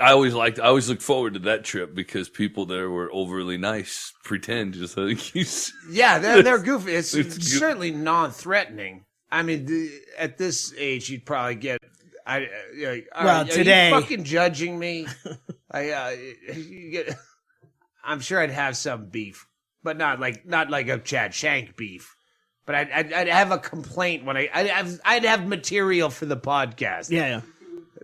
I always looked forward to that trip because people there were overly nice, pretend just like you said. Yeah, they're goofy. It's certainly non-threatening. I mean, at this age, you'd probably get. Today, are you fucking judging me? I'm sure I'd have some beef, but not like a Chad Shank beef. But I'd have a complaint when I'd have material for the podcast. Yeah.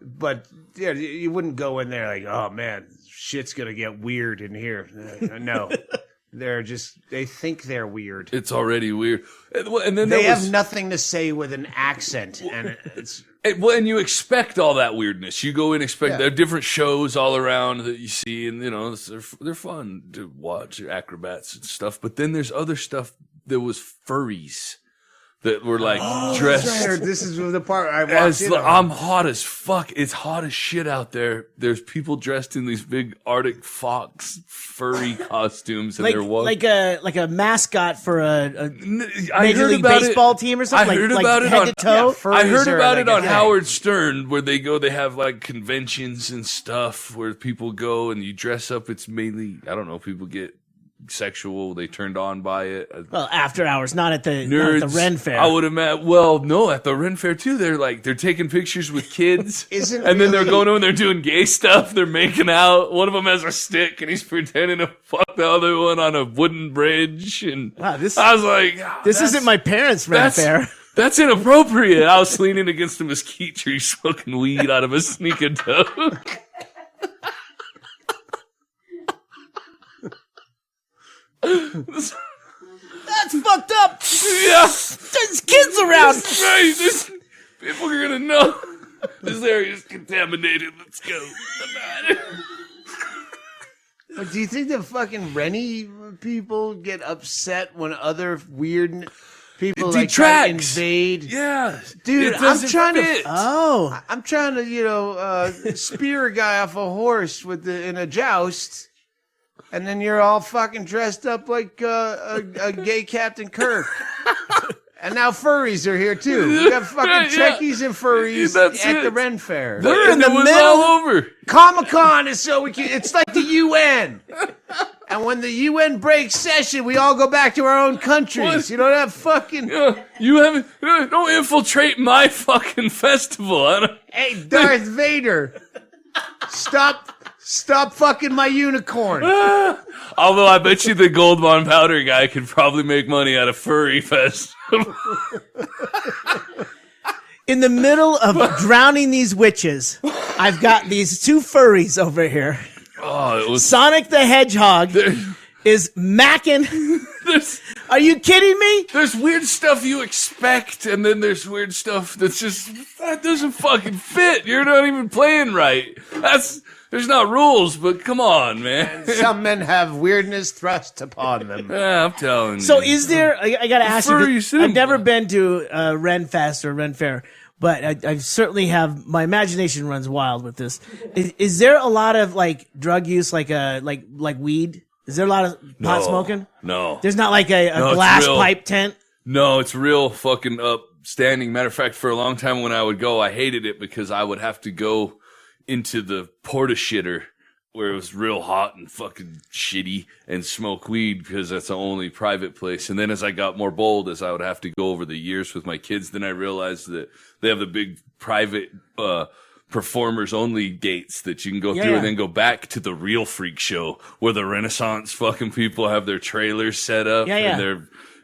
But yeah, you wouldn't go in there like, oh man, shit's gonna get weird in here. No. They think they're weird. It's already weird. And then they have nothing to say with an accent, and it's. And you expect all that weirdness. You go in there are different shows all around that you see, and they're fun to watch, acrobats and stuff. But then there's other stuff. There was furries that were like dressed. Right. This is the part I watched. I'm hot as fuck. It's hot as shit out there. There's people dressed in these big Arctic fox furry costumes, and they're like a mascot for a Major League Baseball team or something. I heard about it head to toe. I heard about it on Howard Stern, where they have like conventions and stuff where people go and you dress up. It's mainly, I don't know, people get sexual, they turned on by it. Well, after hours, not at the Ren Fair. I would imagine. Well, no, at the Ren Fair too. They're taking pictures with kids, then they're going on. They're doing gay stuff. They're making out. One of them has a stick, and he's pretending to fuck the other one on a wooden bridge. And wow, I was like, this isn't my parents' Ren Fair. That's inappropriate. I was leaning against a mesquite tree, smoking weed out of a sneaker toe. That's fucked up. Yeah, there's kids around. Right, people are gonna know this area is contaminated. Let's go. Do you think the fucking Rennie people get upset when other weird people like try to invade? Yeah, dude, I'm trying to spear a guy off a horse in a joust. And then you're all fucking dressed up like a gay Captain Kirk. And now furries are here too. We got fucking Trekkies and furries at the Ren Fair. We're in the middle. All over. Comic-Con is it's like the UN. And when the UN breaks session, we all go back to our own countries. What? You don't have fucking. Don't infiltrate my fucking festival. Hey, Darth Vader, Stop fucking my unicorn. Although I bet you the Gold Bond Powder guy could probably make money out of Furry Fest. In the middle of drowning these witches, I've got these 2 furries over here. Oh, Sonic the Hedgehog is macking. Are you kidding me? There's weird stuff you expect, and then there's weird stuff that doesn't fucking fit. You're not even playing right. There's not rules, but come on, man. Some men have weirdness thrust upon them. Yeah, I'm telling you. So is there, I gotta ask you, I've never been to Ren Fest or Ren Fair, but I certainly have, my imagination runs wild with this. Is there a lot of like drug use, like weed? Is there a lot of pot smoking? No. There's not like a glass pipe tent? No, it's real fucking upstanding. Matter of fact, for a long time when I would go, I hated it because I would have to go into the porta shitter where it was real hot and fucking shitty and smoke weed because that's the only private place. And then as I got more bold, as I would have to go over the years with my kids, then I realized that they have the big private performers only gates that you can go through and then go back to the real freak show where the Renaissance fucking people have their trailers set up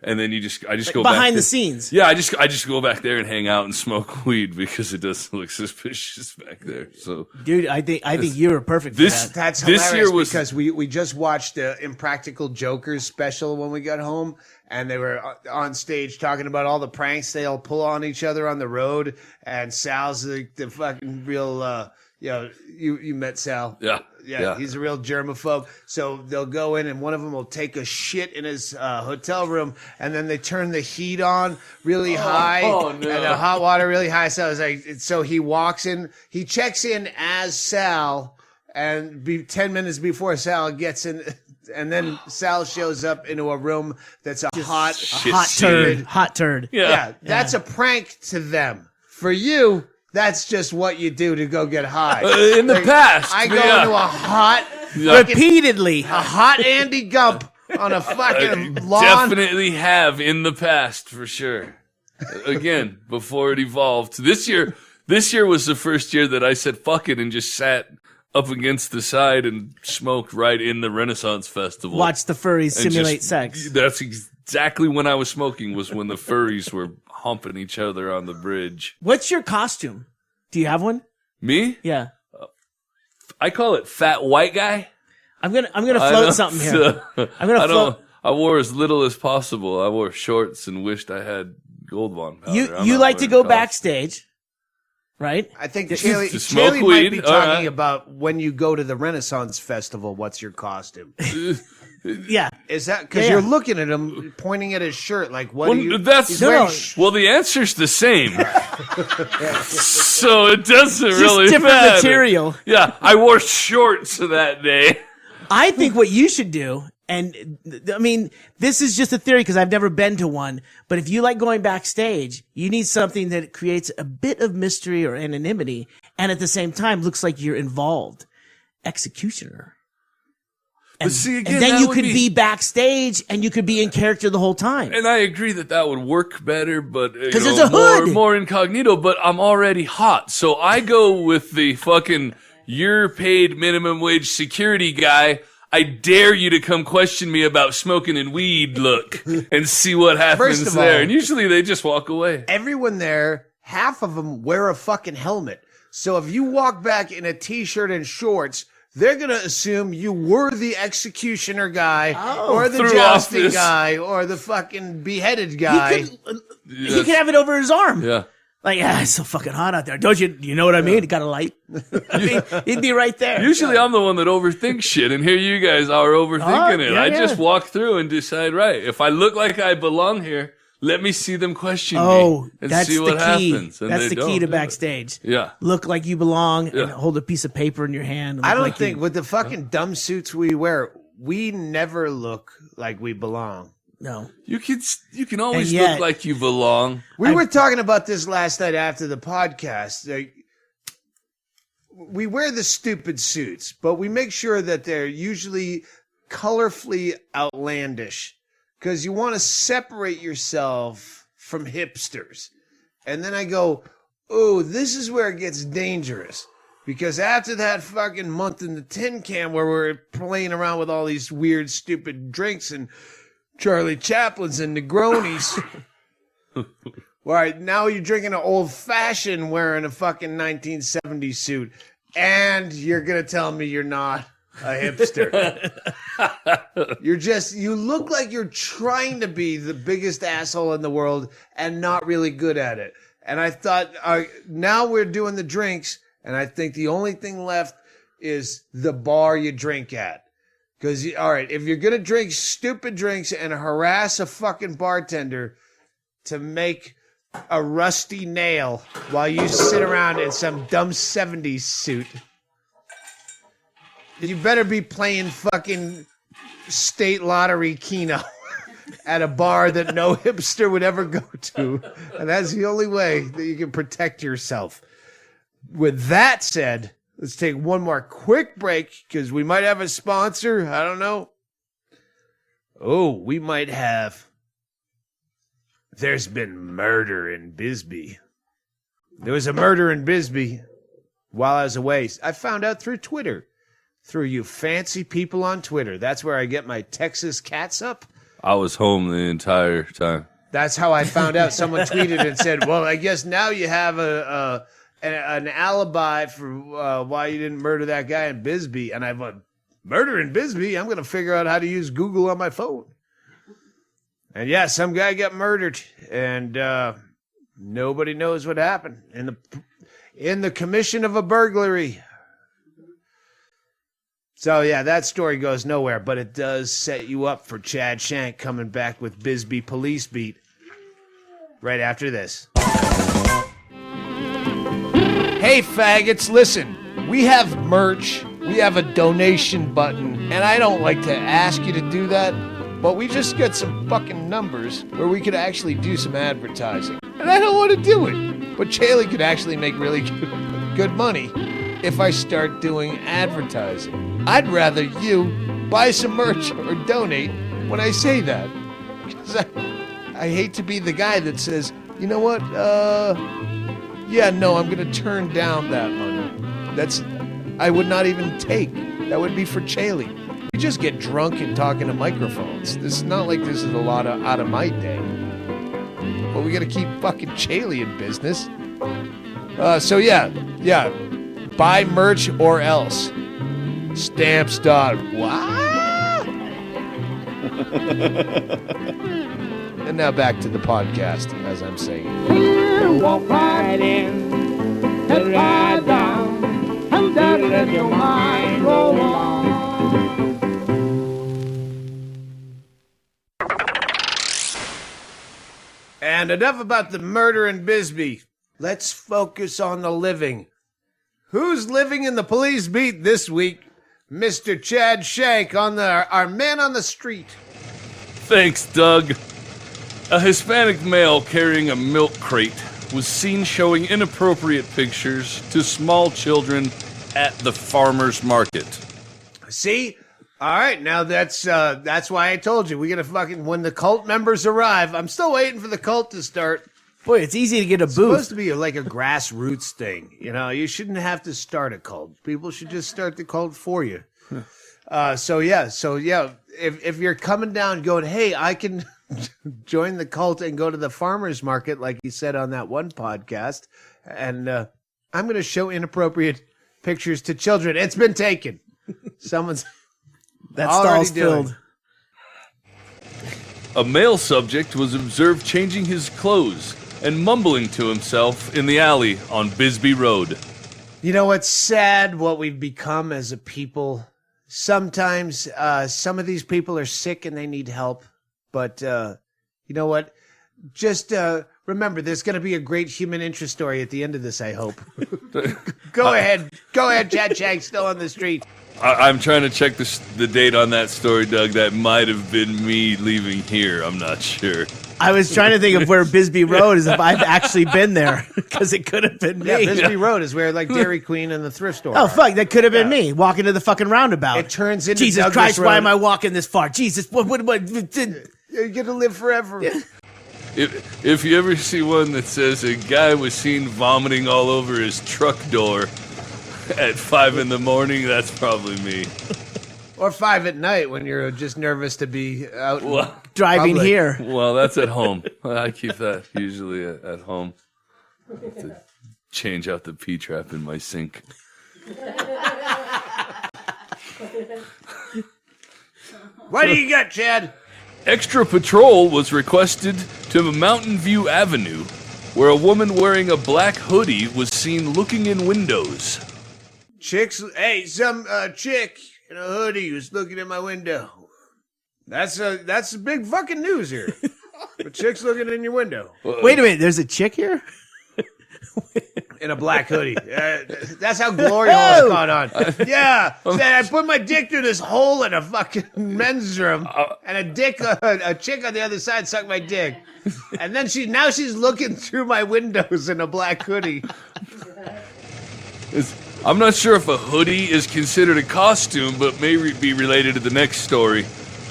And then I just go behind back the scenes. Yeah, I just go back there and hang out and smoke weed because it does look suspicious back there. So, dude, I think you were perfect for that. That's this hilarious year was because we just watched the Impractical Jokers special when we got home, and they were on stage talking about all the pranks they all pull on each other on the road. And Sal's the fucking real. You met Sal. Yeah, he's a real germaphobe. So they'll go in and one of them will take a shit in his hotel room, and then they turn the heat on really high and the hot water really high. So it's like, so he walks in, he checks in as Sal, and 10 minutes before Sal gets in, and then Sal shows up into a room that's a hot turd. Yeah, that's a prank to them. For you, that's just what you do to go get high. In the past, I go into a hot, repeatedly, a hot Andy Gump on a fucking lawn. Definitely have in the past for sure. Again, before it evolved. This year was the first year that I said fuck it and just sat up against the side and smoked right in the Renaissance Festival. Watch the furries simulate sex. That's exactly when I was smoking, was when the furries were humping each other on the bridge. What's your costume? Do you have one? Me? Yeah. I call it fat white guy. I'm gonna float something here. I'm gonna float. I wore as little as possible. I wore shorts and wished I had Gold Bond powder. You like to go backstage, right? I think To Chaille smoke might weed. be talking about when you go to the Renaissance Festival, what's your costume? Yeah. Is that because you're looking at him, pointing at his shirt, like, what do you... Well, the answer's the same. So it doesn't really different matter. material. Yeah, I wore shorts that day. I think what you should do, and I mean, this is just a theory because I've never been to one, but if you like going backstage, you need something that creates a bit of mystery or anonymity and at the same time looks like you're involved. Executioner. And, But see, again, and then that you would could be backstage and you could be in character the whole time. And I agree that would work better, but because there's a hood, more incognito. But I'm already hot, so I go with the fucking you're paid minimum wage security guy. I dare you to come question me about smoking and weed. Look and see what happens First of there. all, And usually they just walk away. Everyone there, half of them wear a fucking helmet. So if you walk back in a t-shirt and shorts, they're going to assume you were the executioner guy or the jousting guy or the fucking beheaded guy. He could have it over his arm. Yeah. Like, it's so fucking hot out there. Don't you know what I mean? It got a light. I mean, he'd be right there. Usually I'm the one that overthinks shit, and here you guys are overthinking it. Yeah, I just walk through and decide, right, if I look like I belong here, let me see them question me and that's see what the key. happens. And that's they the key to do it. backstage. Yeah. Look like you belong and hold a piece of paper in your hand. I don't think with the fucking dumb suits we wear, we never look like we belong. No. You can always And yet- look like you belong. We were talking about this last night after the podcast. We wear the stupid suits, but we make sure that they're usually colorfully outlandish because you want to separate yourself from hipsters. And then I go, oh, this is where it gets dangerous. Because after that fucking month in the tin can where we're playing around with all these weird, stupid drinks and Charlie Chaplin's and Negronis. All right, now you're drinking an old fashioned wearing a fucking 1970s suit, and you're gonna tell me you're not a hipster. You look like you're trying to be the biggest asshole in the world and not really good at it. And I thought, now we're doing the drinks, and I think the only thing left is the bar you drink at. Because, all right, if you're going to drink stupid drinks and harass a fucking bartender to make a rusty nail while you sit around in some dumb 70s suit, you better be playing fucking state lottery Keno at a bar that no hipster would ever go to. And that's the only way that you can protect yourself. With that said, let's take one more quick break because we might have a sponsor. I don't know. Oh, we might have. There's been murder in Bisbee. There was a murder in Bisbee while I was away. I found out through Twitter. Through you fancy people on Twitter. That's where I get my Texas catsup. I was home the entire time. That's how I found out. Someone tweeted and said, well, I guess now you have an alibi for why you didn't murder that guy in Bisbee. And I went, murder in Bisbee? I'm going to figure out how to use Google on my phone. And yeah, some guy got murdered, and nobody knows what happened in the commission of a burglary. So yeah, that story goes nowhere, but it does set you up for Chad Shank coming back with Bisbee Police Beat right after this. Hey faggots, listen, we have merch, we have a donation button, and I don't like to ask you to do that, but we just got some fucking numbers where we could actually do some advertising. And I don't want to do it, but Chaille could actually make really good money if I start doing advertising. I'd rather you buy some merch or donate when I say that. Because I hate to be the guy that says, you know what, yeah, no, I'm going to turn down that money. I would not even take. That would be for Chaille. We just get drunk and talk into microphones. This is not like this is a lot out of my day. But we got to keep fucking Chaille in business. So yeah, buy merch or else. Stamps. What? And now back to the podcast, as I'm saying. Walk right in, head right down, and then let your mind roll on. And enough about the murder in Bisbee. Let's focus on the living. Who's living in the police beat this week? Mr. Chad Shank, our man on the street. Thanks, Doug. A Hispanic male carrying a milk crate was seen showing inappropriate pictures to small children at the farmer's market. See? All right, now that's why I told you. We gotta when the cult members arrive, I'm still waiting for the cult to start. Boy, it's easy to get a It's booth. supposed to be like a grassroots thing. You know, you shouldn't have to start a cult. People should just start the cult for you. So yeah. If you're coming down going, hey, I can join the cult and go to the farmer's market, like you said on that one podcast, and I'm going to show inappropriate pictures to children. It's been taken. Someone's That already stall's doing. filled. A male subject was observed changing his clothes and mumbling to himself in the alley on Bisbee Road. You know what's sad? What we've become as a people. Sometimes some of these people are sick and they need help. But you know what? Just remember, there's going to be a great human interest story at the end of this, I hope. Go ahead. Go ahead, Chad Shank, still on the street. I'm trying to check the date on that story, Doug. That might have been me leaving here. I'm not sure. I was trying to think of where Bisbee Road is if I've actually been there, because it could have been me. Yeah, Bisbee Road is where like Dairy Queen and the thrift store Oh, are. fuck, that could have been me walking to the fucking roundabout. It turns into Jesus Douglas Christ, Road. why am I walking this far? Jesus, what You're going to live forever. Yeah. If you ever see one that says a guy was seen vomiting all over his truck door at 5 a.m, that's probably me. Or 5 at night when you're just nervous to be out. driving Public. here. Well, that's at home. I keep that usually at home. To change out the P-trap in my sink. What do you got, Chad? Extra patrol was requested to Mountain View Avenue, where a woman wearing a black hoodie was seen looking in windows. Some chick in a hoodie was looking in my window. That's big fucking news here. A chick's looking in your window Wait a minute, there's a chick here? in a black hoodie. That's how glory hole's gone on. Yeah, said I put my dick through this hole in a fucking men's room, and a chick on the other side sucked my dick, and then she's looking through my windows in a black hoodie. I'm not sure if a hoodie is considered a costume, but may be related to the next story.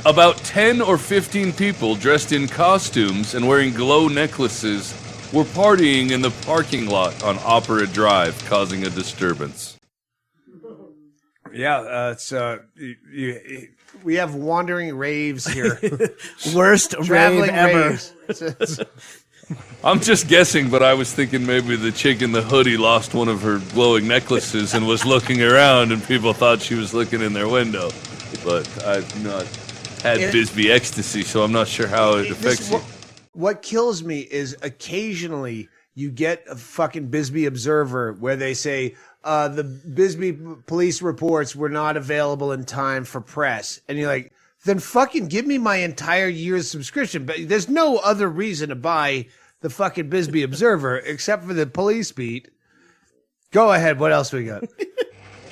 About 10 or 15 people dressed in costumes and wearing glow necklaces were partying in the parking lot on Opera Drive, causing a disturbance. Yeah, we have wandering raves here. Worst Traveling rave ever. raves. I'm just guessing, but I was thinking maybe the chick in the hoodie lost one of her glowing necklaces and was looking around, and people thought she was looking in their window. But I've not had Bisbee ecstasy, so I'm not sure how it affects you. What kills me is occasionally you get a fucking Bisbee Observer where they say the Bisbee police reports were not available in time for press, and you're like, then fucking give me my entire year's subscription. But there's no other reason to buy the fucking Bisbee Observer except for the police beat. Go ahead. What else we got?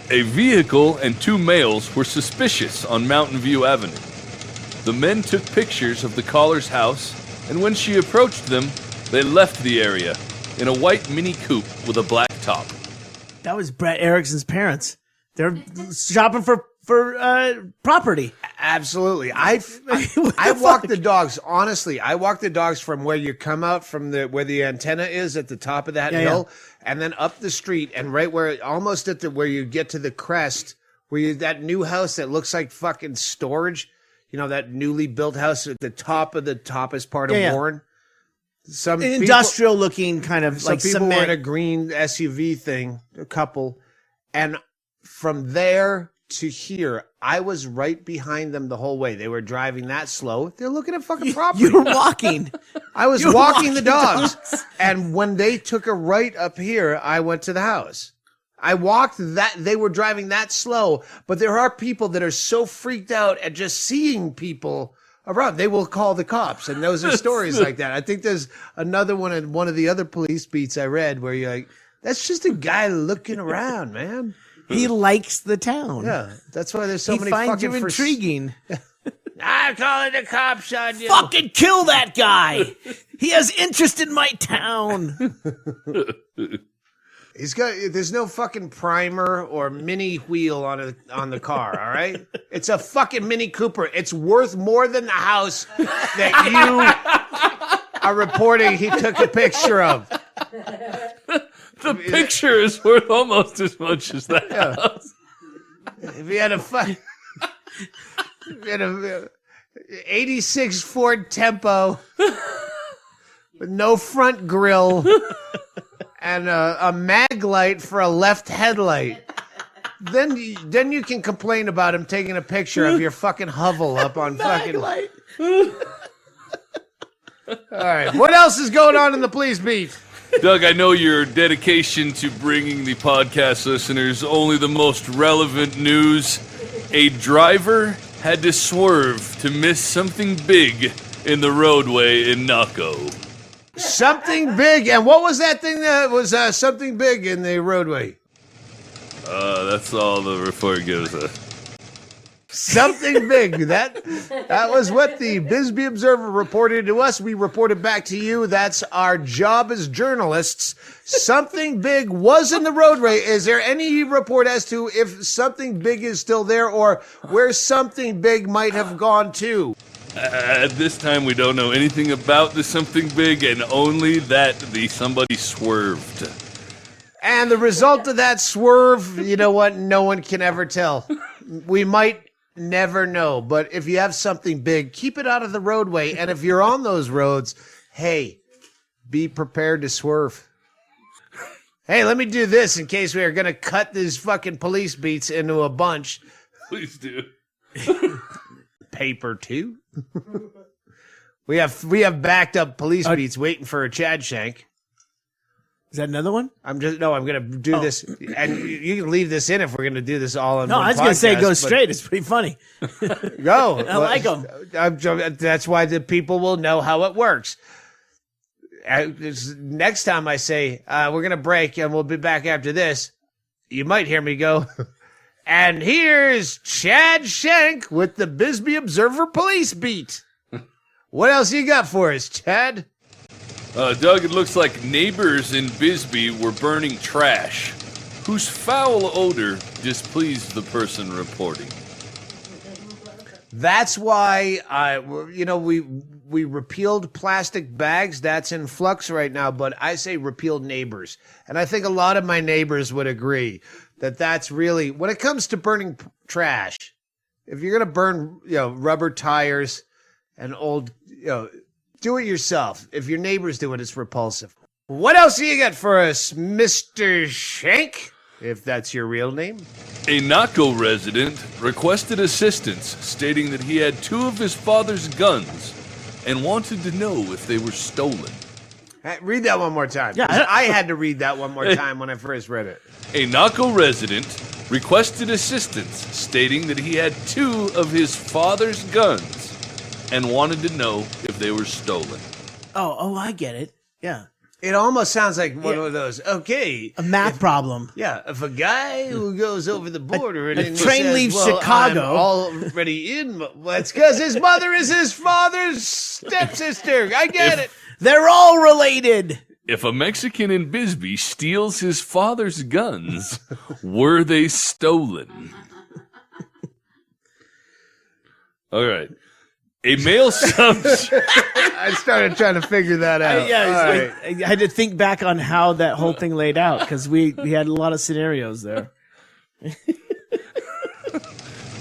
A vehicle and 2 males were suspicious on Mountain View Avenue. The men took pictures of the caller's house, and when she approached them, they left the area in a white Mini Coupe with a black top. That was Brett Erickson's parents. They're shopping for property. Absolutely. I walk the dogs. Honestly, I walk the dogs from where you come out from where the antenna is at the top of that hill, and then up the street, and right where almost at where you get to the crest, where that new house that looks like fucking storage. You know, that newly built house at the top of the toppest part of Warren. Some industrial looking kind of some like people cement. were in a green SUV thing, a couple, and from there to here, I was right behind them the whole way. They were driving that slow. They're looking at fucking property. You were walking. I was walking the dogs. And when they took a right up here, I went to the house. I walked that. They were driving that slow. But there are people that are so freaked out at just seeing people around. They will call the cops. And those are stories like that. I think there's another one in one of the other police beats I read where you're like, that's just a guy looking around, man. He likes the town. Yeah, that's why there's so many finds fucking you intriguing. I'm calling the cops on you. Fucking kill that guy. He has interest in my town. There's no fucking primer or mini wheel on the car, all right? It's a fucking Mini Cooper. It's worth more than the house that you are reporting he took a picture of. The picture is worth almost as much as that house. If you had a 86 Ford Tempo with no front grille and a mag light for a left headlight, then you can complain about him taking a picture of your fucking hovel up on fucking light. All right, what else is going on in the police beat? Doug, I know your dedication to bringing the podcast listeners only the most relevant news. A driver had to swerve to miss something big in the roadway in Naco. Something big, and what was that thing that was something big in the roadway? That's all the report gives us. Something big. That was what the Bisbee Observer reported to us. We reported back to you. That's our job as journalists. Something big was in the roadway. Is there any report as to if something big is still there or where something big might have gone to? At this time, we don't know anything about the something big and only that somebody swerved. And the result of that swerve, you know what? No one can ever tell. We might never know, but if you have something big, keep it out of the roadway. And if you're on those roads, hey, be prepared to swerve. Hey, let me do this in case we are going to cut these fucking police beats into a bunch. Please do. Paper too. We have backed up police beats waiting for a Chad Shank. Is that another one? I'm going to do this, and you can leave this in if we're going to do this all in No, one I was going to say podcast, go but straight. It's pretty funny. Go. I like them. That's why the people will know how it works. Next time I say, we're going to break and we'll be back after this, you might hear me go, and here's Chad Shank with the Bisbee Observer Police Beat. What else you got for us, Chad? Doug, it looks like neighbors in Bisbee were burning trash, whose foul odor displeased the person reporting. That's why we repealed plastic bags. That's in flux right now, but I say repeal neighbors. And I think a lot of my neighbors would agree that's really, when it comes to burning trash, if you're going to burn, rubber tires and old, do it yourself. If your neighbors do it, it's repulsive. What else do you got for us, Mr. Shank? If that's your real name. A Naco resident requested assistance, stating that he had 2 of his father's guns and wanted to know if they were stolen. Read that one more time. Yeah, I had to read that one more time when I first read it. A Naco resident requested assistance, stating that he had 2 of his father's guns and wanted to know if they were stolen. Oh, I get it. Yeah. It almost sounds like one of those, okay. A math problem. Yeah, if a guy who goes over the border and a then train says, leaves well, Chicago. I'm already in. Well, it's because his mother is his father's stepsister. I get it. They're all related. If a Mexican in Bisbee steals his father's guns, were they stolen? All right. A male subject. I started trying to figure that out. I had to think back on how that whole thing laid out because we had a lot of scenarios there.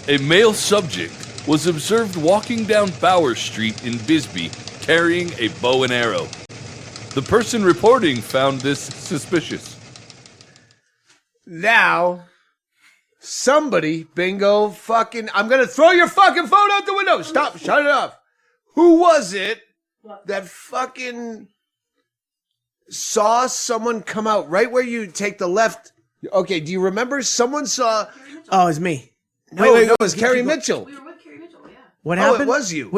A male subject was observed walking down Bower Street in Bisbee carrying a bow and arrow. The person reporting found this suspicious. Now, somebody, bingo, fucking, I'm going to throw your fucking phone out the window. Stop, shut it up. Who was it that fucking saw someone come out right where you take the left? Okay, do you remember someone saw? Oh, it's me. No, it was Carrie Mitchell. We were with Carrie Mitchell, yeah. What happened? It was you.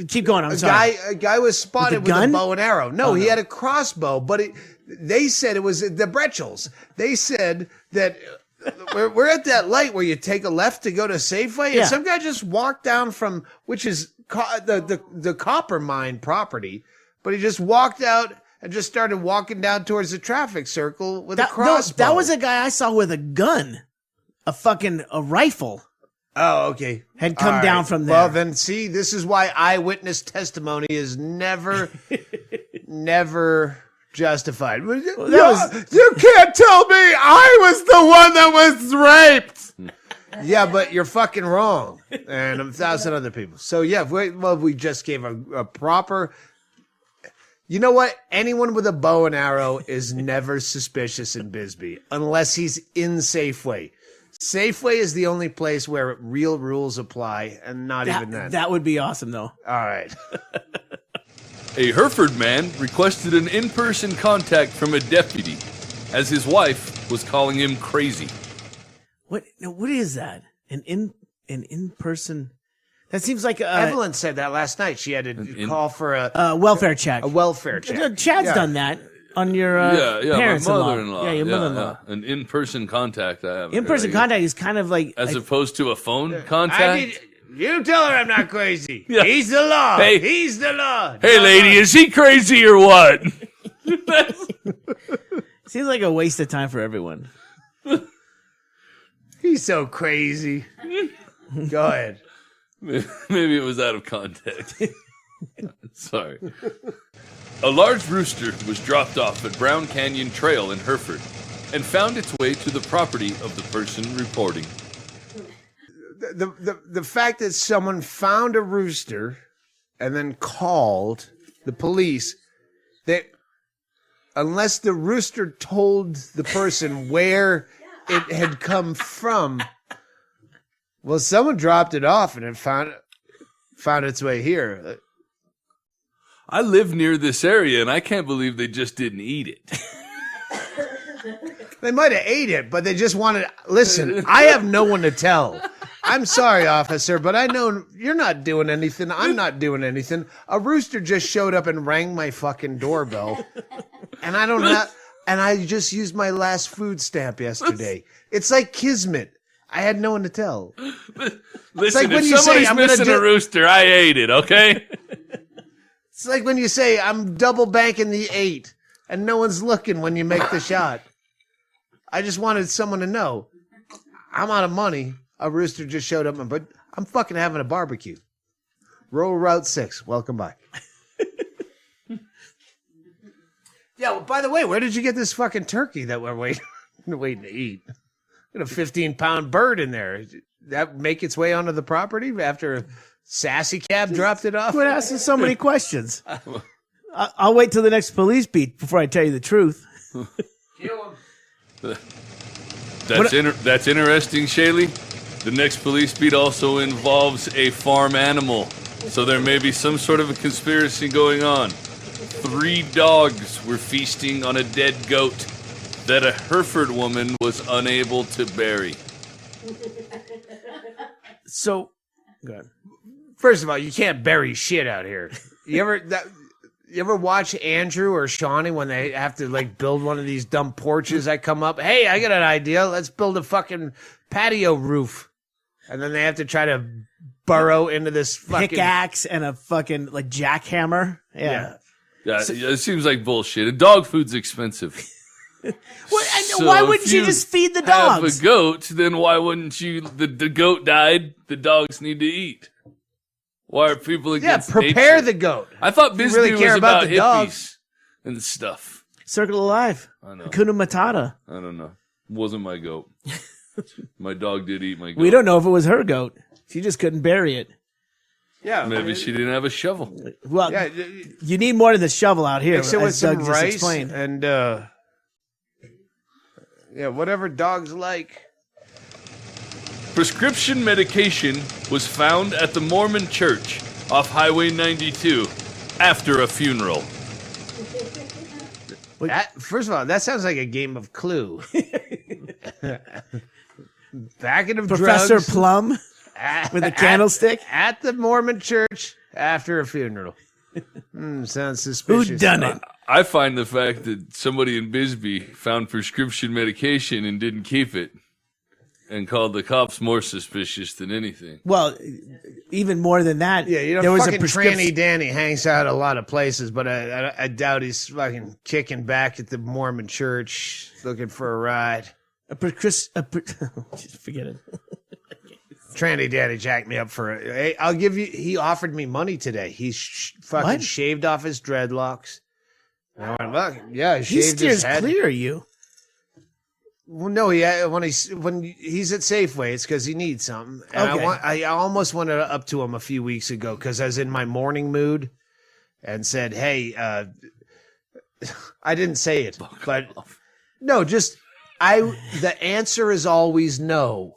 Keep going. I'm sorry. A guy was spotted with a bow and arrow. No, he no. had a crossbow, but they said it was the Bretchels. They said that we're at that light where you take a left to go to Safeway, and some guy just walked down from, which is the copper mine property, but he just walked out and just started walking down towards the traffic circle with a crossbow. That was a guy I saw with a gun, a rifle. Oh, okay. Had come down from there. Well, then, see, this is why eyewitness testimony is never justified. You can't tell me I was the one that was raped. Yeah, but you're fucking wrong. And 1,000 other people. So, yeah, we just gave a proper... You know what? Anyone with a bow and arrow is never suspicious in Bisbee, unless he's in Safeway. Safeway is the only place where real rules apply, and not even then. That would be awesome, though. All right. A Hereford man requested an in-person contact from a deputy, as his wife was calling him crazy. What is that? An in-person... That seems like... Evelyn said that last night. She had to call for a welfare check. A welfare check. Chad's done that on your parents. My mother-in-law. Yeah, your mother-in-law. Yeah. An in-person contact I have. In-person contact is kind of like... As opposed to a phone contact? You tell her I'm not crazy. Yeah. He's the law. Hey. He's the law. Hey, lady, is he crazy or what? Seems like a waste of time for everyone. He's so crazy. Go ahead. Maybe it was out of context. Sorry. A large rooster was dropped off at Brown Canyon Trail in Hereford and found its way to the property of the person reporting. The fact that someone found a rooster and then called the police, that unless the rooster told the person where it had come from, well, someone dropped it off and it found its way here. I live near this area, and I can't believe they just didn't eat it. They might have ate it, but they just wanted... Listen, I have no one to tell. I'm sorry, officer, but I know you're not doing anything. I'm not doing anything. A rooster just showed up and rang my fucking doorbell, and I don't have... And I just used my last food stamp yesterday. It's like Kismet. I had no one to tell. Listen, like if somebody's missing a rooster, I ate it, okay? It's like when you say, I'm double banking the 8, and no one's looking when you make the shot. I just wanted someone to know. I'm out of money. A rooster just showed up, but I'm fucking having a barbecue. Roll Route 6. Welcome back. Yeah, well, by the way, where did you get this fucking turkey that we're waiting to eat? Got a 15-pound bird in there. That make its way onto the property after Sassy Cab dropped it off? Quit asking so many questions. I'll wait till the next police beat before I tell you the truth. Kill him. That's interesting, Chaille. The next police beat also involves a farm animal, so there may be some sort of a conspiracy going on. 3 dogs were feasting on a dead goat that a Hereford woman was unable to bury. So, go ahead. First of all, you can't bury shit out here. You ever watch Andrew or Shawnee when they have to like build one of these dumb porches that come up? Hey, I got an idea. Let's build a fucking patio roof. And then they have to try to burrow into this fucking Pickaxe and a fucking like jackhammer. Yeah. It seems like bullshit. And dog food's expensive. Why wouldn't you just feed the dogs? Have a goat, then why wouldn't you? The goat died. The dogs need to eat. Why are people against prepare nature? the goat. I thought Bisbee really care was about the hippies dogs. and stuff. Circle of Life. I know. Hakuna Matata. I don't know. Wasn't my goat. My dog did eat my goat. We don't know if it was her goat. She just couldn't bury it. Yeah, Maybe she didn't have a shovel. Well, yeah, you need more than the shovel out here, mix it with as Doug some just rice explained. and whatever dogs like. Prescription medication was found at the Mormon church off Highway 92 after a funeral. First of all, that sounds like a game of Clue. Packing of Professor drugs Plum with a candlestick. At the Mormon church after a funeral. Sounds suspicious. Who done it? I find the fact that somebody in Bisbee found prescription medication and didn't keep it and called the cops more suspicious than anything. Well, even more than that. Yeah, you know, there was fucking a Tranny Danny hangs out a lot of places, but I doubt he's fucking kicking back at the Mormon church looking for a ride. Just forget it. Tranny Danny jacked me up for it. Hey, I'll give you. He offered me money today. He fucking What? shaved off his dreadlocks. And I went, look, yeah, he He shaved steers his head. clear, you. Well, no, when he's at Safeway, it's because he needs something. And Okay. I almost went up to him a few weeks ago because I was in my morning mood, and said, "Hey, I didn't say it, but no, just the answer is always no.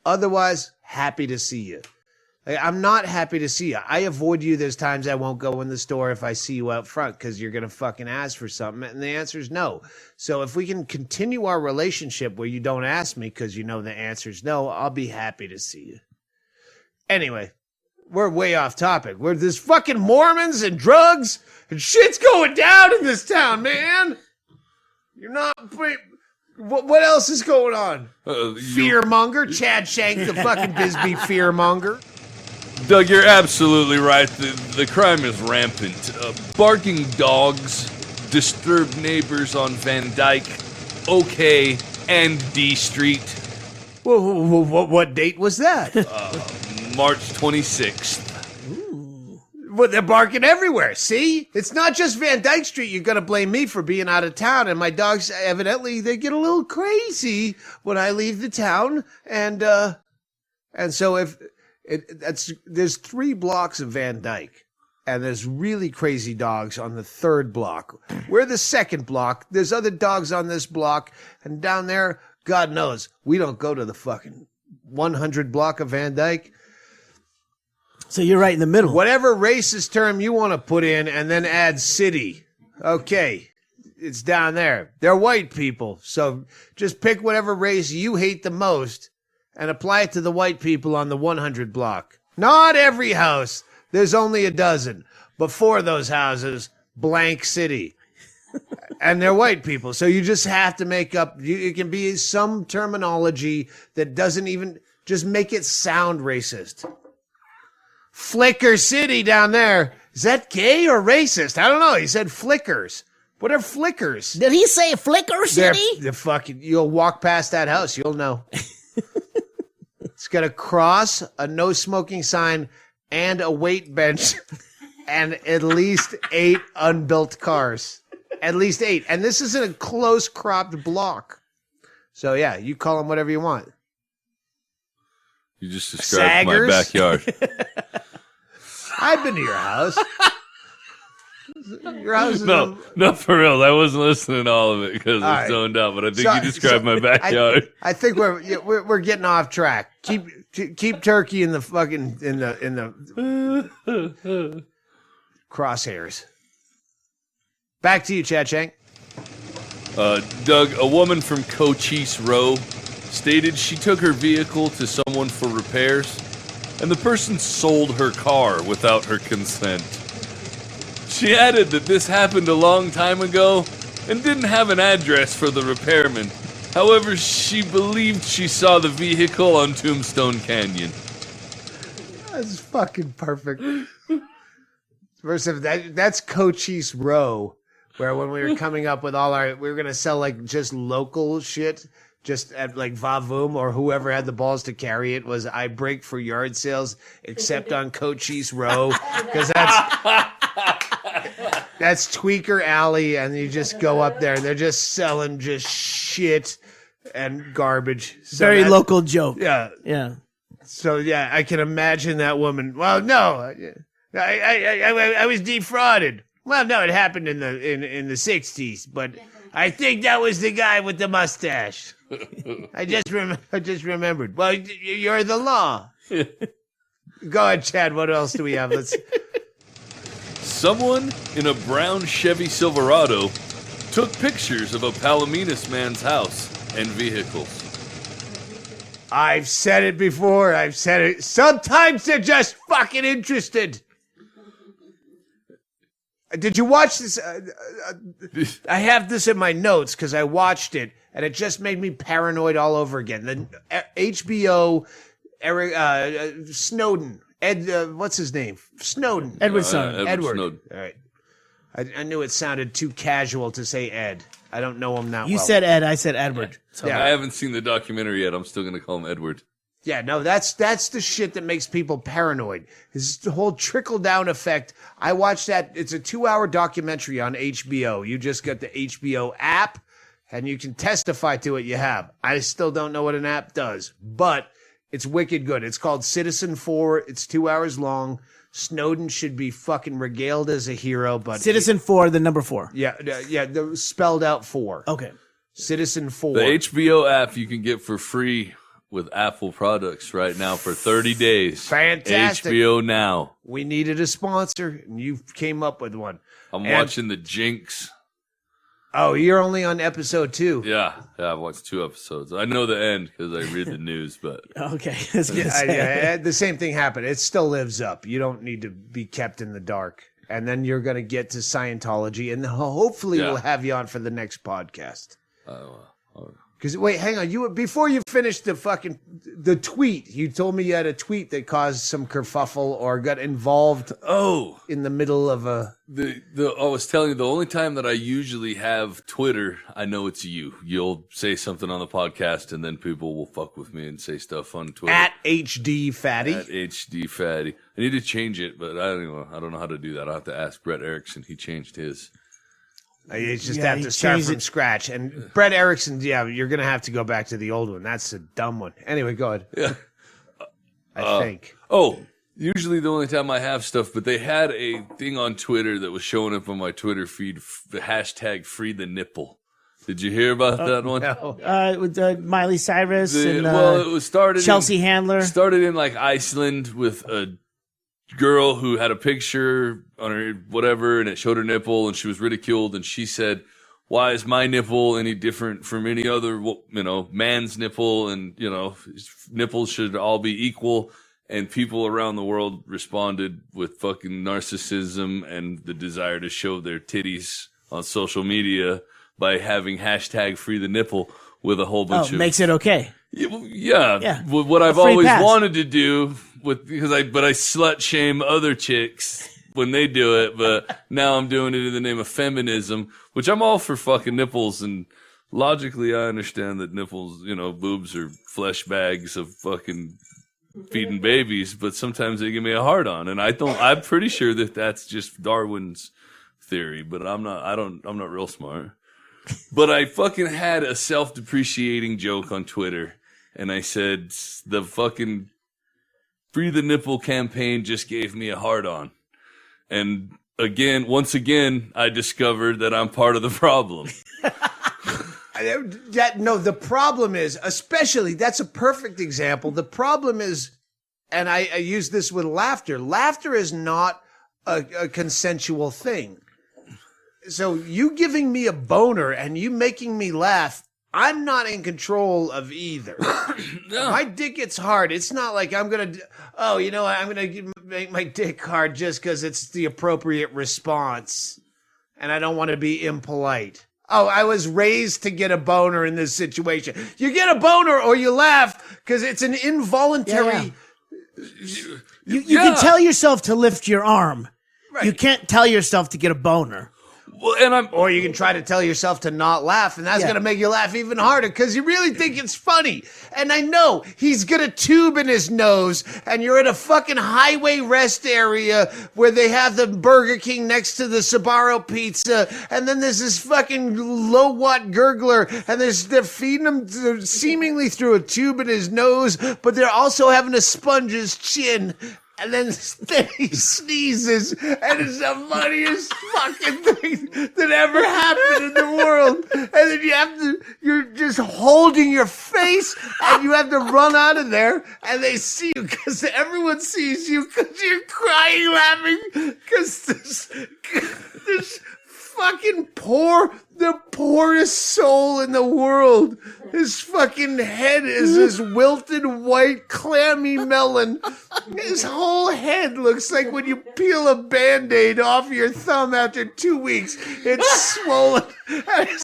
Otherwise, happy to see you. I'm not happy to see you. I avoid you. There's times I won't go in the store if I see you out front because you're going to fucking ask for something. And the answer is no. So if we can continue our relationship where you don't ask me because you know the answer is no, I'll be happy to see you. Anyway, we're way off topic. There's fucking Mormons and drugs and shit's going down in this town, man. You're not... What else is going on? Fearmonger. Chad Shank, the fucking Bisbee fearmonger. Doug, you're absolutely right. The crime is rampant. Barking dogs disturb neighbors on Van Dyke, OK, and D Street. What date was that? March 26th. Well, they're barking everywhere. See? It's not just Van Dyke Street. You're going to blame me for being out of town. And my dogs, evidently, they get a little crazy when I leave the town. And so there's 3 blocks of Van Dyke. And there's really crazy dogs on the 3rd block. We're the 2nd block. There's other dogs on this block. And down there, God knows, we don't go to the fucking 100 block of Van Dyke. So you're right in the middle. Whatever racist term you want to put in and then add city. Okay, it's down there. They're white people. So just pick whatever race you hate the most and apply it to the white people on the 100 block. Not every house. There's only a dozen. But 4 of those houses, blank city. And they're white people. So you just have to make up, it can be some terminology that doesn't even, just make it sound racist. Flicker City down there. Is that gay or racist? I don't know. He said flickers. What are flickers? Did he say Flicker City? They're fucking, you'll walk past that house. You'll know. It's got a cross, a no smoking sign, and a weight bench, and at least 8 unbuilt cars. At least 8. And this is in a close cropped block. So yeah, you call them whatever you want. You just described my backyard. I've been to your house. Your house is no, for real. I wasn't listening to all of it because I was zoned out. But I think you described my backyard. I think we're getting off track. Keep turkey in the fucking in the crosshairs. Back to you, Chad Shank. Doug, a woman from Cochise Row stated she took her vehicle to someone for repairs, and the person sold her car without her consent. She added that this happened a long time ago and didn't have an address for the repairman. However, she believed she saw the vehicle on Tombstone Canyon. That's fucking perfect. That's Cochise Row, where when we were coming up with we were going to sell like just local shit, just at like Vavoom or whoever had the balls to carry it was I break for yard sales except on Cochise Row, because that's Tweaker Alley, and you just go up there and they're just selling just shit and garbage. So Very local joke. Yeah. Yeah. So yeah, I can imagine that woman. Well, no, I was defrauded. Well, no, it happened in the 60s, but I think that was the guy with the mustache. I just remembered. Well, you're the law. Go ahead, Chad. What else do we have? Someone in a brown Chevy Silverado took pictures of a Palominas man's house and vehicles. I've said it before. I've said it. Sometimes they're just fucking interested. Did you watch this? I have this in my notes because I watched it, and it just made me paranoid all over again. The HBO, Snowden. What's his name? Snowden. Edward Snowden. Edward. Snowden. All right. I knew it sounded too casual to say Ed. I don't know him that well. You said Ed, I said Edward. So. Yeah. I haven't seen the documentary yet. I'm still going to call him Edward. Yeah, no, that's the shit that makes people paranoid. It's the whole trickle-down effect. I watched that. It's a 2-hour documentary on HBO. You just got the HBO app, and you can testify to it you have. I still don't know what an app does, but it's wicked good. It's called Citizen 4. It's 2 hours long. Snowden should be fucking regaled as a hero, but Citizen 4, the number 4. Yeah, the spelled out 4. Okay. Citizen 4. The HBO app you can get for free with Apple products right now for 30 days. Fantastic. HBO Now. We needed a sponsor, and you came up with one. I'm watching The Jinx. Oh, you're only on episode 2. Yeah, I've watched 2 episodes. I know the end because I read the news, but Okay. I was gonna say. The same thing happened. It still lives up. You don't need to be kept in the dark. And then you're going to get to Scientology, and hopefully we'll have you on for the next podcast. Because wait, hang on. Before you finished the tweet, you told me you had a tweet that caused some kerfuffle or got involved. In the middle of a. I was telling you the only time that I usually have Twitter, I know it's you. You'll say something on the podcast, and then people will fuck with me and say stuff on Twitter. At HD Fatty. At HD Fatty. I need to change it, but I don't know how to do that. I'll have to ask Brett Erickson. He changed his. You just have to start from scratch. And Brett Erickson, you're going to have to go back to the old one. That's a dumb one. Anyway, go ahead. Yeah. I think. Usually the only time I have stuff, but they had a thing on Twitter that was showing up on my Twitter feed, the hashtag free the nipple. Did you hear about that one? No. With Miley Cyrus and it was started Chelsea Handler. Started in like Iceland with a girl who had a picture on her whatever, and it showed her nipple, and she was ridiculed, and she said, "Why is my nipple any different from any other, man's nipple? And nipples should all be equal." And people around the world responded with fucking narcissism and the desire to show their titties on social media by having hashtag free the nipple with a whole bunch of makes it okay. Yeah. What I've always wanted to do because I slut shame other chicks when they do it, but now I'm doing it in the name of feminism, which I'm all for fucking nipples, and logically I understand that nipples, boobs are flesh bags of fucking feeding babies, but sometimes they give me a hard on, and I'm pretty sure that that's just Darwin's theory, but I'm not real smart. But I fucking had a self-depreciating joke on Twitter, and I said the fucking Free the Nipple campaign just gave me a hard-on. And once again, I discovered that I'm part of the problem. The problem is, especially, that's a perfect example. The problem is, and I use this with laughter. Laughter is not a consensual thing. So you giving me a boner and you making me laugh, I'm not in control of either. No. My dick gets hard. It's not like I'm going to, I'm going to make my dick hard just because it's the appropriate response. And I don't want to be impolite. Oh, I was raised to get a boner in this situation. You get a boner or you laugh because it's an involuntary. You can tell yourself to lift your arm. Right. You can't tell yourself to get a boner. Well, or you can try to tell yourself to not laugh, and that's going to make you laugh even harder because you really think it's funny. And I know he's got a tube in his nose, and you're at a fucking highway rest area where they have the Burger King next to the Sbarro pizza, and then there's this fucking low-watt gurgler, and they're feeding him seemingly through a tube in his nose, but they're also having to sponge his chin. And then he sneezes, and it's the funniest fucking thing that ever happened in the world. And then you're just holding your face, and you have to run out of there, and they see you, because everyone sees you, because you're crying, laughing, because this fucking the poorest soul in the world. His fucking head is this wilted white clammy melon. His whole head looks like when you peel a Band-Aid off your thumb after 2 weeks. It's swollen. And his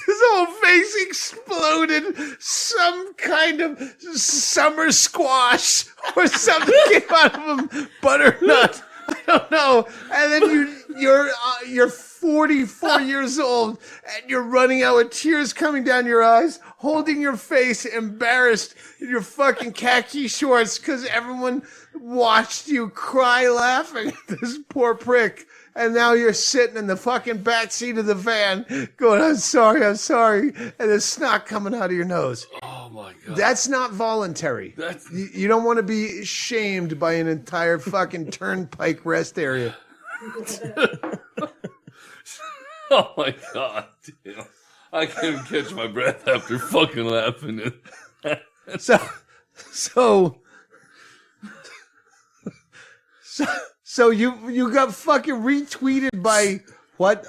whole face exploded. Some kind of summer squash or something came out of him. Butternut. I don't know. And then you're 44 years old, and you're running out with tears coming down your eyes, holding your face, embarrassed in your fucking khaki shorts because everyone watched you cry laughing at this poor prick. And now you're sitting in the fucking backseat of the van going, I'm sorry. And there's snot coming out of your nose. oh my God. That's not voluntary. You don't want to be shamed by an entire fucking turnpike rest area. Oh my God. Damn. I can't even catch my breath after fucking laughing. So you got fucking retweeted by what?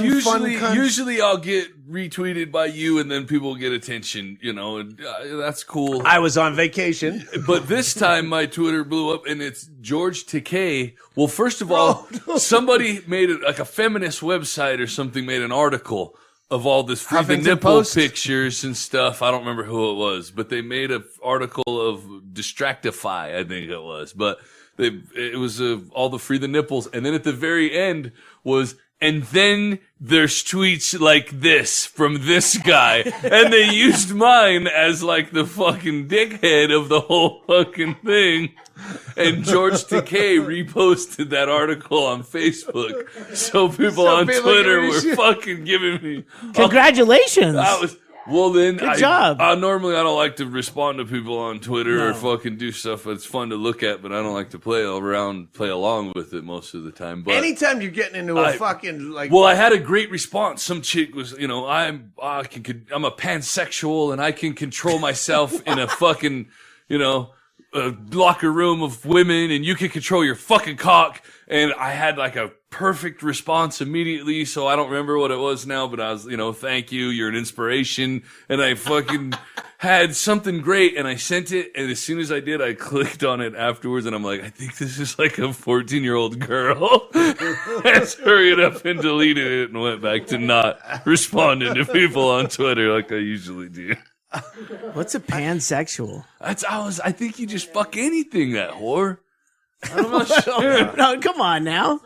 Usually I'll get retweeted by you, and then people get attention. And that's cool. I was on vacation, but this time my Twitter blew up, and it's George Takei. Well, first of all, somebody made it like a feminist website or something, made an article of all this Free the Nipple pictures and stuff. I don't remember who it was, but they made an article of Distractify, I think it was, but. It was all the Free the Nipples, and then at the very end was, and then there's tweets like this from this guy, and they used mine as like the fucking dickhead of the whole fucking thing. And George Takei reposted that article on Facebook, so people on Twitter were fucking giving me congratulations. Well, then, good job. Normally I don't like to respond to people on Twitter or fucking do stuff that's fun to look at, but I don't like to play along with it most of the time. But anytime you're getting into a fucking like, well, I had a great response. Some chick was, I'm a pansexual and I can control myself in a fucking, a locker room of women, and you can control your fucking cock. And I had like a perfect response immediately, so I don't remember what it was now, but I was, thank you, you're an inspiration. And I fucking had something great, and I sent it, and as soon as I did, I clicked on it afterwards, and I'm like, I think this is like a 14-year-old girl. I hurried up and deleted it and went back to not responding to people on Twitter like I usually do. What's a pansexual? I think you just fuck anything, that whore. I'm not sure. No, come on now.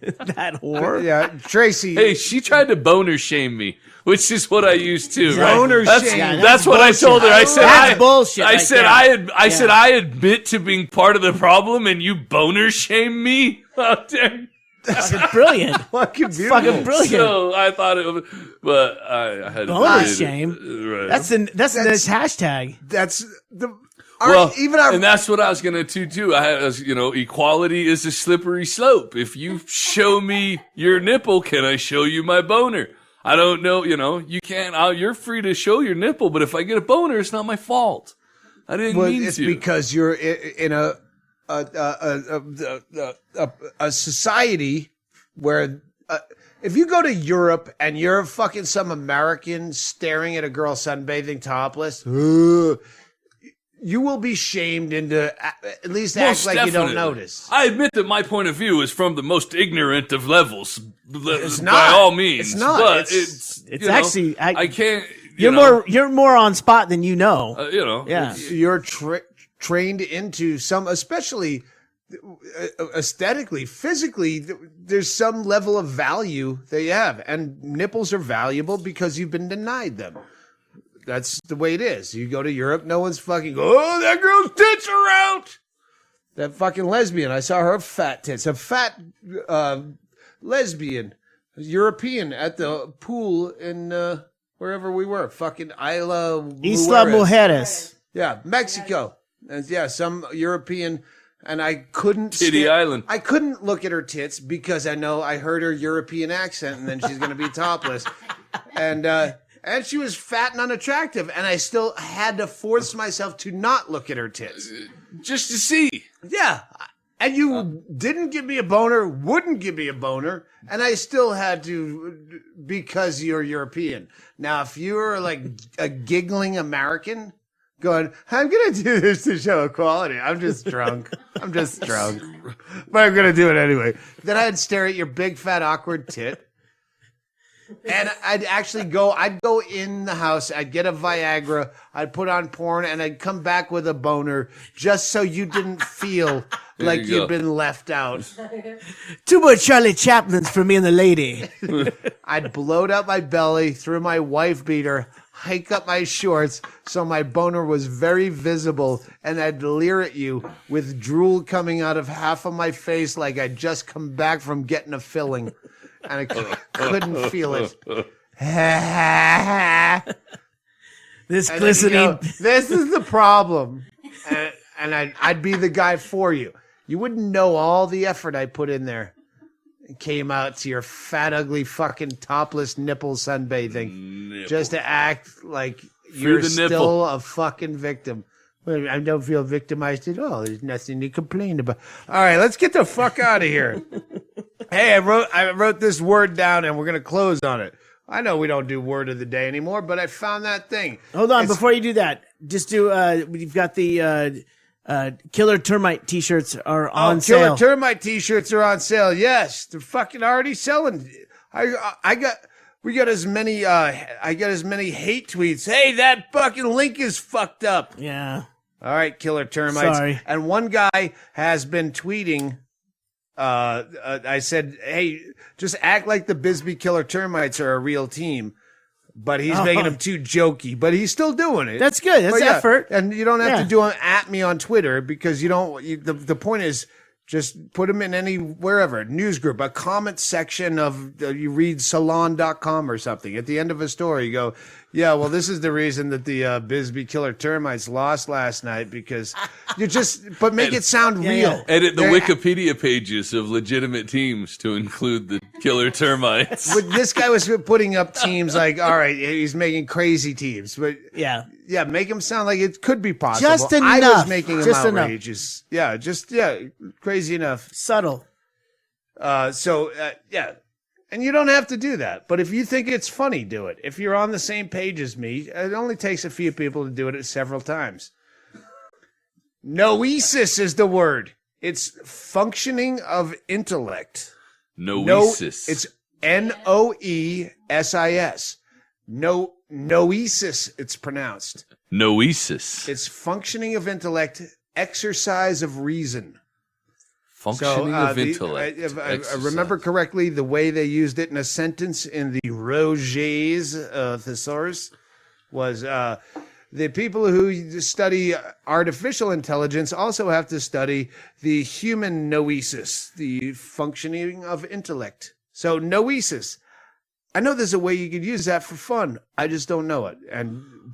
That whore. Yeah, Tracy. Hey, she tried to boner shame me, which is what I used too. Boner right? shame. That's what I told her. I said, that's bullshit. I said, I admit to being part of the problem, and you boner shame me. How dare you? Fucking brilliant. Fucking It's beautiful. fucking brilliant. So I thought it was, but I had Boner to shame. Right. That's the next hashtag. That's the. Well, even our and that's what I was gonna do too. Equality is a slippery slope. If you show me your nipple, can I show you my boner? I don't know. You can't. You're free to show your nipple, but if I get a boner, it's not my fault. I didn't mean it's to. because you're in a society where if you go to Europe and you're fucking some American staring at a girl sunbathing topless, you will be shamed into at least Most act like you don't definitely. notice. I admit that my point of view is from the most ignorant of levels. It's by not. all means. It's not. But It's you know, actually. I can't. You're more on spot than you know. Yeah. You're trained into some, especially aesthetically, physically, there's some level of value that you have. And nipples are valuable because you've been denied them. That's the way it is. You go to Europe, no one's fucking, oh, that girl's tits are out. That fucking lesbian, I saw her fat tits. A fat lesbian, European at the pool in wherever we were. Fucking Isla Mujeres. Yeah, Mexico. And yeah, some European. And I couldn't Titty Island. I couldn't look at her tits because I heard her European accent, and then she's going to be topless. And she was fat and unattractive, and I still had to force myself to not look at her tits. Just to see. Yeah. And you didn't give me a boner, wouldn't give me a boner, and I still had to because you're European. Now, if you're like a giggling American going, I'm going to do this to show equality. I'm just drunk. But I'm going to do it anyway. Then I'd stare at your big, fat, awkward tit. And I'd go in the house, I'd get a Viagra, I'd put on porn, and I'd come back with a boner just so you didn't feel like you'd been left out. Too much Charlie Chaplin's for me and the lady. I'd bloat out my belly, through my wife beater, hike up my shorts so my boner was very visible, and I'd leer at you with drool coming out of half of my face like I'd just come back from getting a filling. And I couldn't feel it. This glistening. This is the problem. And I'd be the guy for you. You wouldn't know all the effort I put in there. It came out to your fat, ugly, fucking topless nipple sunbathing. Just to act like you're still a fucking victim. Well, I don't feel victimized at all. There's nothing to complain about. All right, let's get the fuck out of here. Hey, I wrote this word down, and we're going to close on it. I know we don't do word of the day anymore, but I found that thing. Hold on, before you do that, just do. We've got the Killer Termite T-shirts are on sale. Killer Termite T-shirts are on sale. Yes, they're fucking already selling. I got as many hate tweets. Hey, that fucking link is fucked up. Yeah. All right, Killer Termites. Sorry. And one guy has been tweeting. I said, hey, just act like the Bisbee Killer Termites are a real team. But he's making them too jokey. But he's still doing it. That's good. That's effort. And you don't have to do them at me on Twitter because you don't. The point is just put them in wherever, news group, a comment section of, you read salon.com or something. At the end of a story, you go, yeah, well, this is the reason that the Bisbee Killer Termites lost last night because but make it sound real. Yeah. Edit the Wikipedia pages of legitimate teams to include the Killer Termites. This guy was putting up teams like, all right, he's making crazy teams, but Yeah. make him sound like it could be possible. Just enough. I was making him Just enough. outrageous. Yeah, crazy enough. Subtle. And you don't have to do that. But if you think it's funny, do it. If you're on the same page as me, it only takes a few people to do it several times. Noesis is the word. It's functioning of intellect. Noesis. It's Noesis. Noesis, it's pronounced. Noesis. It's functioning of intellect, exercise of reason. Functioning of intellect. If I remember correctly, the way they used it in a sentence in the Roget's thesaurus was the people who study artificial intelligence also have to study the human noesis, the functioning of intellect. So noesis. I know there's a way you could use that for fun. I just don't know it.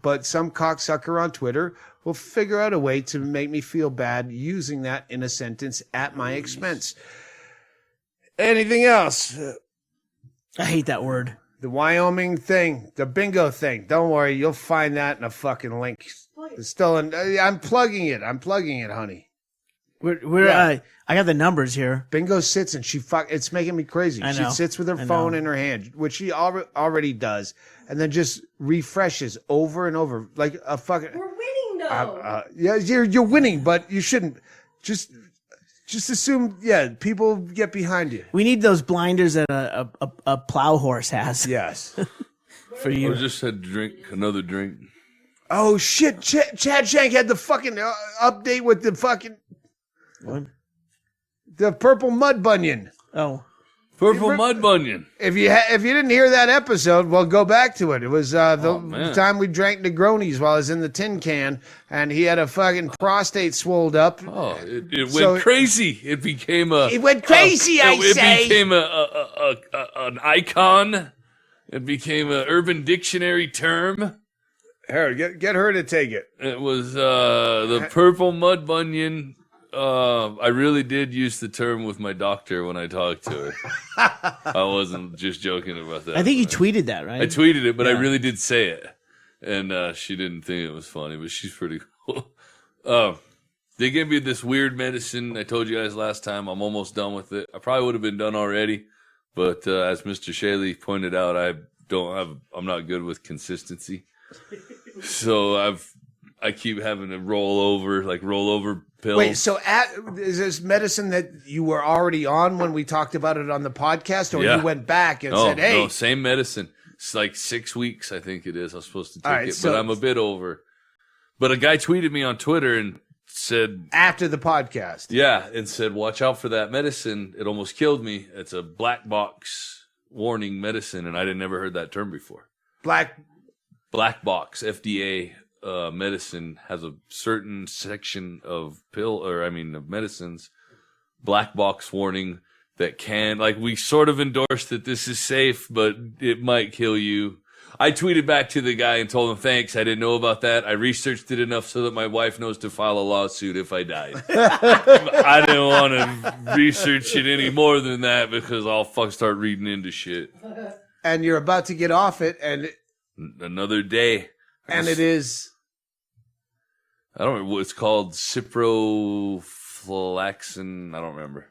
But some cocksucker on Twitter will figure out a way to make me feel bad using that in a sentence at my expense. Anything else? I hate that word. The Wyoming thing, the bingo thing. Don't worry, you'll find that in a fucking link. It's still in. I'm plugging it. I'm plugging it, honey. I got the numbers here. Bingo sits and it's making me crazy. I know. She sits with her phone in her hand, which she already does, and then just refreshes over and over like a fucking. We're winning though. Yeah, you're winning, but you shouldn't just assume. Yeah, people get behind you. We need those blinders that a plow horse has. Yes. For you. I just had another drink. Oh shit! Chad Shank had the fucking update with the fucking. What? The purple mud bunion. Oh. Purple mud bunion. If you didn't hear that episode, well, go back to it. It was the time we drank Negronis while I was in the tin can, and he had a fucking prostate swolled up. Oh, it went crazy. It became a. It went crazy. It became an icon. It became an Urban Dictionary term. Here, get her to take it. It was the purple mud bunion. I really did use the term with my doctor when I talked to her. I wasn't just joking about that. I think you tweeted that, right? I tweeted it, but I really did say it. And she didn't think it was funny, but she's pretty cool. They gave me this weird medicine. I told you guys last time. I'm almost done with it. I probably would have been done already. But as Mr. Chaille pointed out, I'm not good with consistency. So I keep having to roll over pills. Wait, so is this medicine that you were already on when we talked about it on the podcast, or you went back and said, "Hey, no, same medicine." It's like 6 weeks, I think it is. I'm supposed to take it, so, but I'm a bit over. But a guy tweeted me on Twitter and said after the podcast, and said, "Watch out for that medicine. It almost killed me. It's a black box warning medicine," and I never heard that term before. Black box FDA. Medicine has a certain section of of medicines, black box warning that we sort of endorse that this is safe, but it might kill you. I tweeted back to the guy and told him, thanks, I didn't know about that. I researched it enough so that my wife knows to file a lawsuit if I died. I didn't want to research it any more than that because I'll start reading into shit. And you're about to get off it, and another day. And it is... I don't remember what it's called. Ciprofloxacin. I don't remember.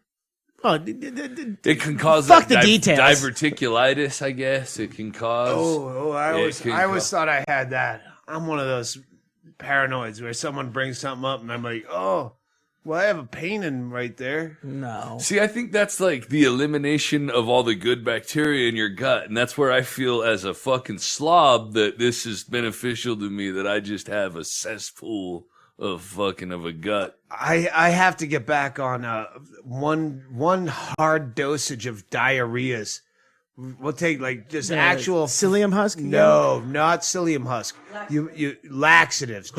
Oh, it can cause details. Diverticulitis, I guess. It can cause. I always thought I had that. I'm one of those paranoids where someone brings something up and I'm like, oh, well, I have a pain in right there. No. See, I think that's like the elimination of all the good bacteria in your gut. And that's where I feel as a fucking slob that this is beneficial to me, that I just have a cesspool of a gut. I have to get back on one hard dosage of diarrheas. We'll take actual psyllium husk. No, not psyllium husk. You laxatives.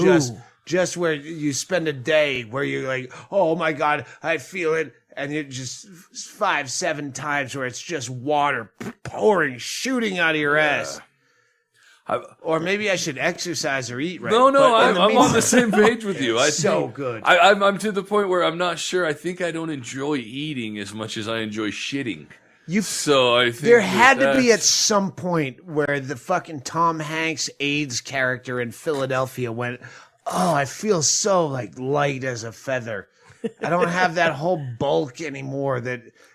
Just where you spend a day where you're like, oh my God, I feel it. And it just 5-7 times where it's just water pouring, shooting out of your ass. Or maybe I should exercise or eat right. No, I'm on the same page with you. Good. I'm to the point where I'm not sure. I think I don't enjoy eating as much as I enjoy shitting. I think there had to be at some point where the fucking Tom Hanks AIDS character in Philadelphia went, oh, I feel so light as a feather. I don't have that whole bulk anymore.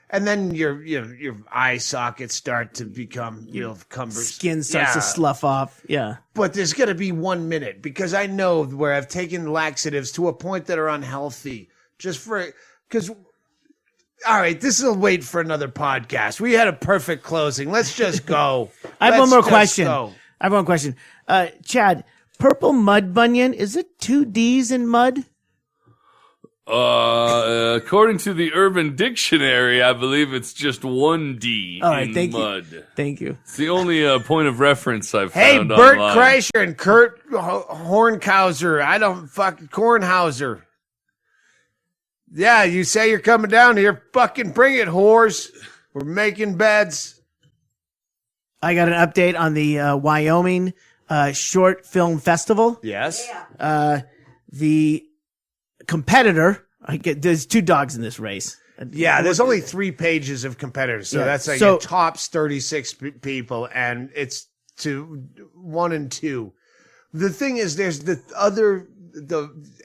And then your eye sockets start to become cumbersome. Skin starts to slough off. Yeah. But there's got to be 1 minute because I know where I've taken laxatives to a point that are unhealthy because. All right, this will wait for another podcast. We had a perfect closing. Let's just go. I have one more question. Chad, purple mud bunion, is it 2 D's in mud? According to the Urban Dictionary, I believe it's just one D in mud. Thank you. It's the only point of reference I've Hey, found Bert online. Kreischer and Kurt Hornhauser. Kornhauser. Yeah, you say you're coming down here. Fucking bring it, whores. We're making beds. I got an update on the Wyoming Short Film Festival. Yes. The competitor, there's 2 dogs in this race. Yeah, there's only 3 pages of competitors, so that's like it tops 36 people, and it's to 1 and 2. The thing is, there's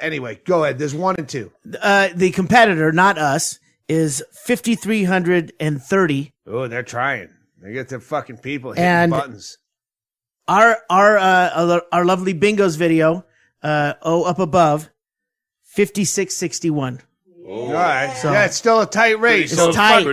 anyway, go ahead. There's 1 and 2. The competitor, not us, is 5,330. Oh, they're trying. They get their fucking people hitting And buttons. Our lovely Bingos video, up above, 5661. All right. So, yeah, it's still a tight race. It's tight.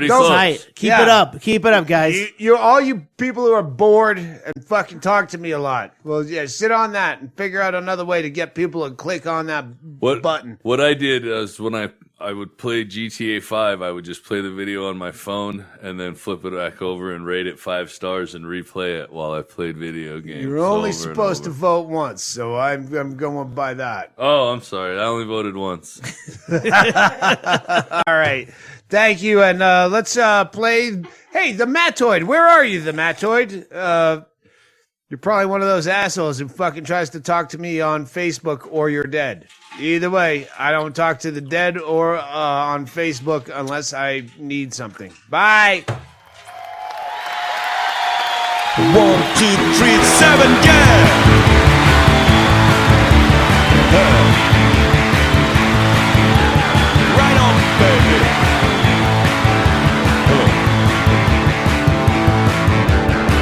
Keep it up. Keep it up, guys. All you people who are bored and fucking talk to me a lot. Well, yeah, sit on that and figure out another way to get people to click on that button. What I did is when I would play GTA 5, I would just play the video on my phone and then flip it back over and rate it 5 stars and replay it while I played video games. You're only supposed to vote once, so I'm going by that. Oh, I'm sorry. I only voted once. All right. Thank you. And let's play. Hey, the Mattoid. Where are you, the Mattoid? You're probably one of those assholes who fucking tries to talk to me on Facebook or you're dead. Either way, I don't talk to the dead or on Facebook unless I need something. Bye. 1, 2, 3, 7, yeah! Right on, baby.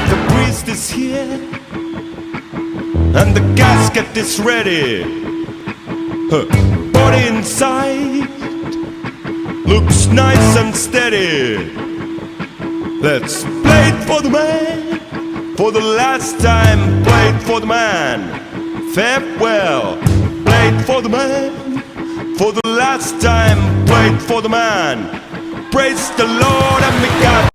The priest is here, and the casket is ready. Body inside looks nice and steady. Let's play it for the man, for the last time. Play it for the man. Farewell. Play it for the man, for the last time. Play it for the man. Praise the Lord and may God.